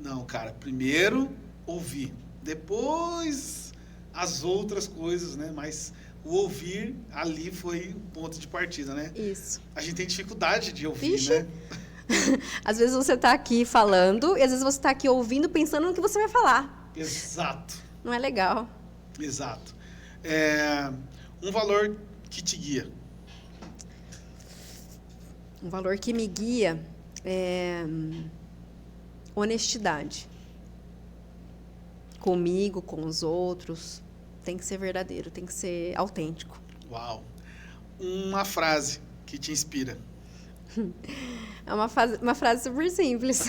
Não, cara, primeiro ouvir, depois as outras coisas, né? Mas o ouvir ali foi o ponto de partida, né? Isso. A gente tem dificuldade de ouvir, Vixe. né? Às vezes você está aqui falando e às vezes você está aqui ouvindo pensando no que você vai falar. Exato. Não é legal. Exato. Um valor que te guia. Um valor que me guia é honestidade. Comigo, com os outros. Tem que ser verdadeiro, tem que ser autêntico. Uau. Uma frase que te inspira. É uma frase super simples.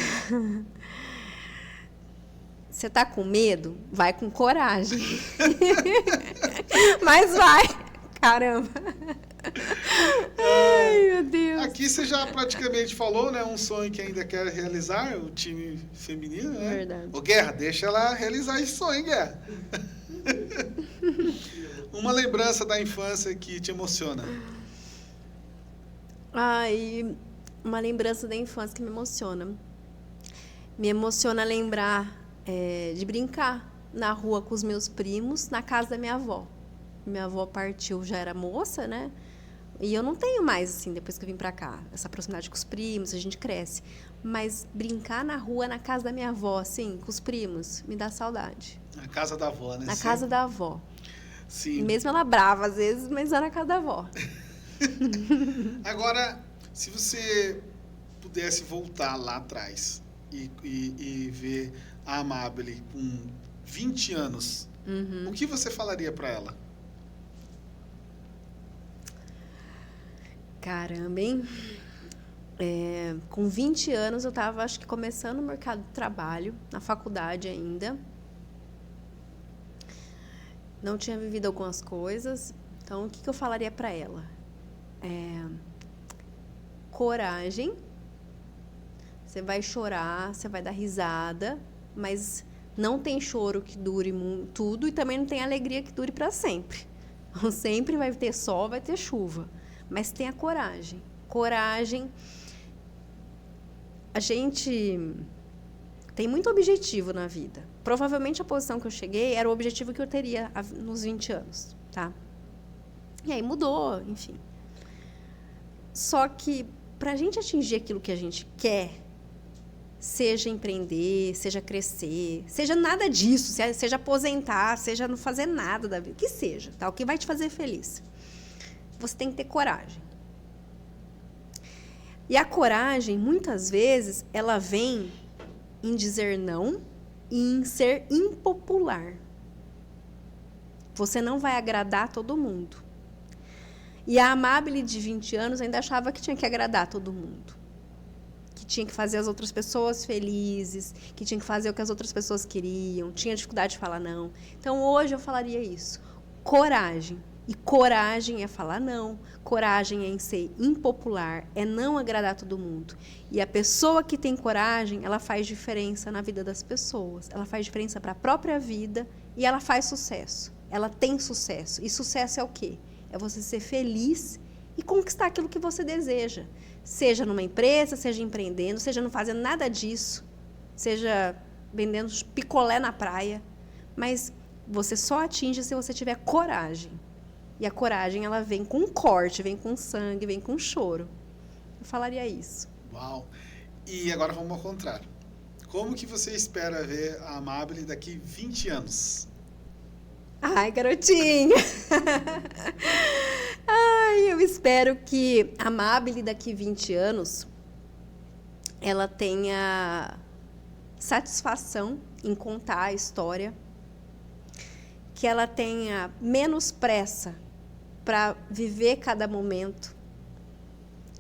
Você tá com medo? Vai com coragem. Mas vai. Caramba. Ai, meu Deus. Aqui você já praticamente falou, né? Um sonho que ainda quer realizar, o time feminino, né? Verdade. Ô, Guerra, deixa ela realizar esse sonho, Guerra. Uma lembrança da infância que te emociona. Uma lembrança da infância que me emociona. Me emociona lembrar de brincar na rua com os meus primos, na casa da minha avó. Minha avó partiu, já era moça, né? E eu não tenho mais, assim, depois que eu vim pra cá, essa proximidade com os primos, a gente cresce. Mas brincar na rua, na casa da minha avó, assim, com os primos, me dá saudade. Na casa da avó, né? Na casa da avó. Sim. Mesmo ela brava, às vezes, mas é na casa da avó. Agora, se você pudesse voltar lá atrás e ver a Amabile com 20 anos, o que você falaria para ela? Caramba, hein? Com 20 anos, eu estava, acho que, começando o mercado de trabalho, na faculdade ainda. Não tinha vivido algumas coisas. Então, o que eu falaria para ela? Coragem. Você vai chorar, você vai dar risada, mas não tem choro que dure tudo e também não tem alegria que dure para sempre. Então, sempre vai ter sol, vai ter chuva. Mas tenha coragem. Coragem. A gente tem muito objetivo na vida. Provavelmente a posição que eu cheguei era o objetivo que eu teria nos 20 anos, tá? E aí mudou, enfim. Só que para a gente atingir aquilo que a gente quer, seja empreender, seja crescer, seja nada disso, seja aposentar, seja não fazer nada da vida, que seja, tá? O que vai te fazer feliz. Você tem que ter coragem. E a coragem, muitas vezes, ela vem em dizer não e em ser impopular. Você não vai agradar todo mundo. E a Amabile de 20 anos ainda achava que tinha que agradar todo mundo. que tinha que fazer as outras pessoas felizes, que tinha que fazer o que as outras pessoas queriam, tinha dificuldade de falar não. Então, hoje eu falaria isso. Coragem. E coragem é falar não. Coragem é em ser impopular, é não agradar todo mundo. E a pessoa que tem coragem, ela faz diferença na vida das pessoas. Ela faz diferença para a própria vida e ela faz sucesso. Ela tem sucesso. E sucesso é o quê? É você ser feliz e conquistar aquilo que você deseja. Seja numa empresa, seja empreendendo, seja não fazendo nada disso, seja vendendo picolé na praia. Mas você só atinge se você tiver coragem. E a coragem, ela vem com corte, vem com sangue, vem com choro. Eu falaria isso. Uau! E agora vamos ao contrário. Como que você espera ver a Amabile daqui 20 anos? Ai, garotinha! Ai, eu espero que a Amabile daqui 20 anos, ela tenha satisfação em contar a história, que ela tenha menos pressa para viver cada momento,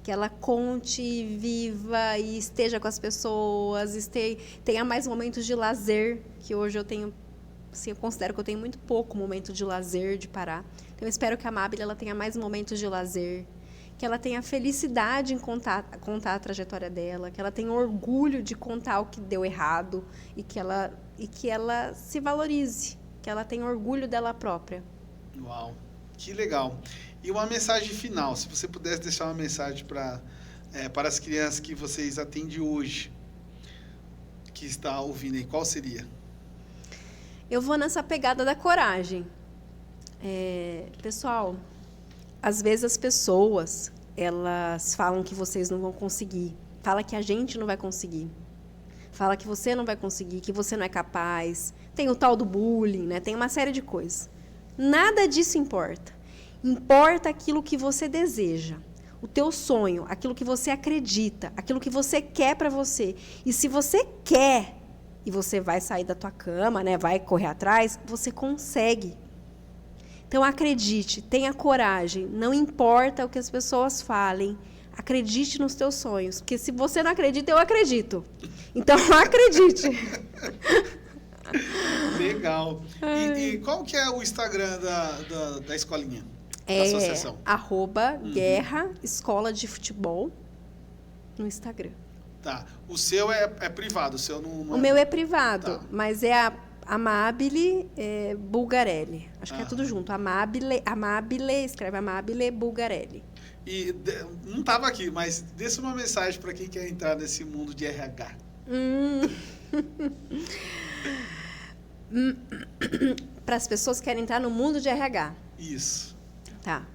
que ela conte, viva e esteja com as pessoas, tenha mais momentos de lazer, que hoje eu tenho, assim, eu considero que eu tenho muito pouco momento de lazer, de parar. Então, eu espero que a Amabile ela tenha mais momentos de lazer, que ela tenha felicidade em contar a trajetória dela, que ela tenha orgulho de contar o que deu errado e que ela se valorize, que ela tenha orgulho dela própria. Uau, que legal. E uma mensagem final, se você pudesse deixar uma mensagem para as crianças que vocês atendem hoje, que está ouvindo aí, qual seria? Eu vou nessa pegada da coragem. Pessoal, às vezes as pessoas, elas falam que vocês não vão conseguir, fala que a gente não vai conseguir, fala que você não vai conseguir, que você não é capaz, tem o tal do bullying, né? Tem uma série de coisas. Nada disso importa. Importa aquilo que você deseja, o teu sonho, aquilo que você acredita, aquilo que você quer para você. E se você quer, e você vai sair da tua cama, né? Vai correr atrás, você consegue. Então, acredite, tenha coragem, não importa o que as pessoas falem, acredite nos teus sonhos, porque se você não acredita, eu acredito. Então, acredite. Legal. E qual que é o Instagram da escolinha, da associação? @Guerra Escola de Futebol no Instagram. Tá. O seu é privado, o seu não O meu é privado, Tá. mas é a Amabile Bulgarelli. Acho que é tudo junto. Amabile, escreve Amabile Bulgarelli. E não estava aqui, mas deixa uma mensagem para quem quer entrar nesse mundo de RH. Para as pessoas que querem entrar no mundo de RH. Isso. Tá.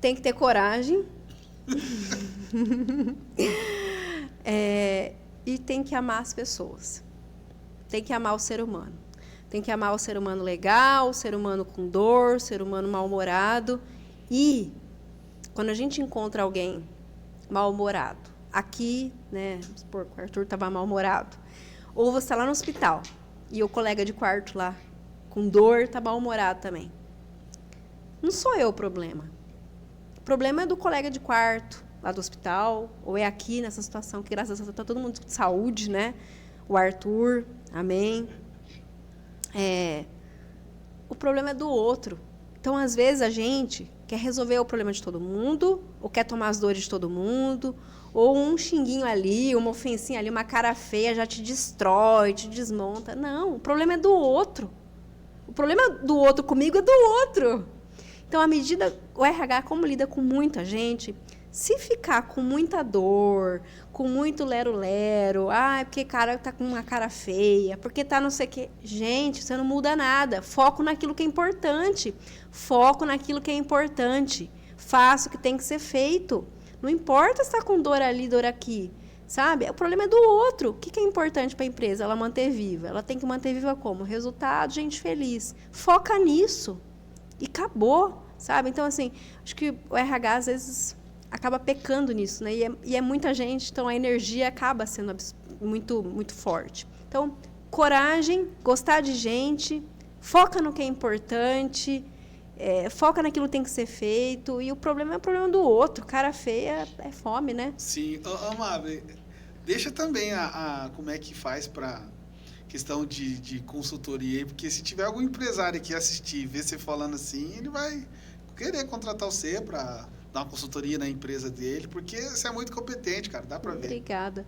Tem que ter coragem. E tem que amar as pessoas. Tem que amar o ser humano. Tem que amar o ser humano legal, o ser humano com dor, o ser humano mal-humorado. E quando a gente encontra alguém mal-humorado, aqui, né, vamos supor que o Arthur estava mal-humorado, ou você está lá no hospital e o colega de quarto lá, com dor, está mal-humorado também. Não sou eu o problema. O problema é do colega de quarto, lá do hospital, ou é aqui nessa situação, que graças a Deus está todo mundo de saúde, né? O Arthur, amém. O problema é do outro. Então, às vezes, a gente quer resolver o problema de todo mundo, ou quer tomar as dores de todo mundo, ou um xinguinho ali, uma ofensinha ali, uma cara feia já te destrói, te desmonta. Não, o problema é do outro. O problema do outro comigo é do outro. Então, à medida, o RH, como lida com muita gente, se ficar com muita dor, com muito lero-lero, porque o cara tá com uma cara feia, porque tá não sei o quê. Gente, você não muda nada. Foco naquilo que é importante. Foco naquilo que é importante. Faça o que tem que ser feito. Não importa se está com dor ali, dor aqui. Sabe? O problema é do outro. O que é importante para a empresa? Ela manter viva. Ela tem que manter viva como? Resultado, gente feliz. Foca nisso. E acabou. Sabe? Então, assim, acho que o RH, às vezes, acaba pecando nisso, né? E é muita gente, então a energia acaba sendo muito, muito forte. Então, coragem, gostar de gente, foca no que é importante, foca naquilo que tem que ser feito, e o problema é o problema do outro. Cara feia é fome, né? Sim. Amabile, Deixa também como é que faz para questão de consultoria aí, porque se tiver algum empresário aqui assistir e ver você falando assim, ele vai querer contratar você para dar uma consultoria na empresa dele, porque você é muito competente, cara, dá para ver. Obrigada.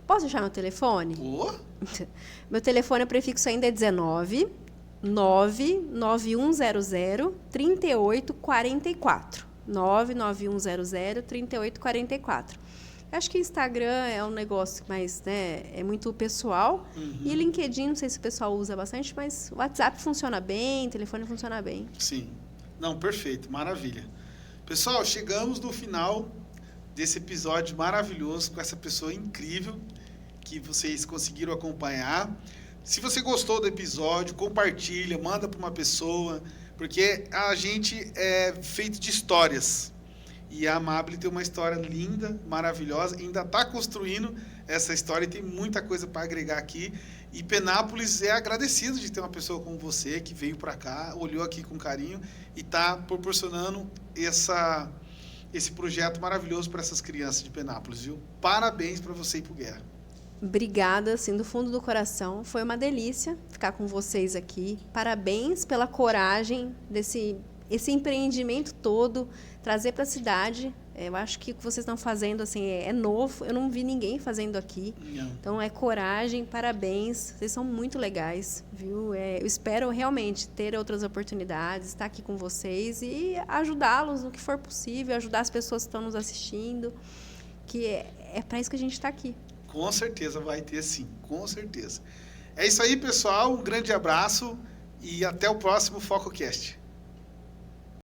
Posso deixar meu telefone? Ô? Meu telefone, o prefixo ainda é 19 99100 3844. 99100 3844. Acho que o Instagram é um negócio mais, né, é muito pessoal. E LinkedIn, não sei se o pessoal usa bastante, mas o WhatsApp funciona bem, o telefone funciona bem. Sim. Não, perfeito, maravilha. Pessoal, chegamos no final desse episódio maravilhoso com essa pessoa incrível que vocês conseguiram acompanhar. Se você gostou do episódio, compartilha, manda para uma pessoa, porque a gente é feito de histórias. E a Amabile tem uma história linda, maravilhosa, ainda está construindo essa história e tem muita coisa para agregar aqui. E Penápolis é agradecido de ter uma pessoa como você que veio para cá, olhou aqui com carinho e está proporcionando esse projeto maravilhoso para essas crianças de Penápolis, viu? Parabéns para você e para o Guerra. Obrigada, assim, do fundo do coração. Foi uma delícia ficar com vocês aqui. Parabéns pela coragem esse empreendimento todo, trazer para a cidade. Eu acho que o que vocês estão fazendo assim, é novo, eu não vi ninguém fazendo aqui. Não. Então, é coragem, parabéns, vocês são muito legais, viu? Eu espero realmente ter outras oportunidades, estar aqui com vocês e ajudá-los no que for possível, ajudar as pessoas que estão nos assistindo, que é para isso que a gente está aqui. Com certeza vai ter sim, com certeza. É isso aí, pessoal, um grande abraço e até o próximo FocoCast.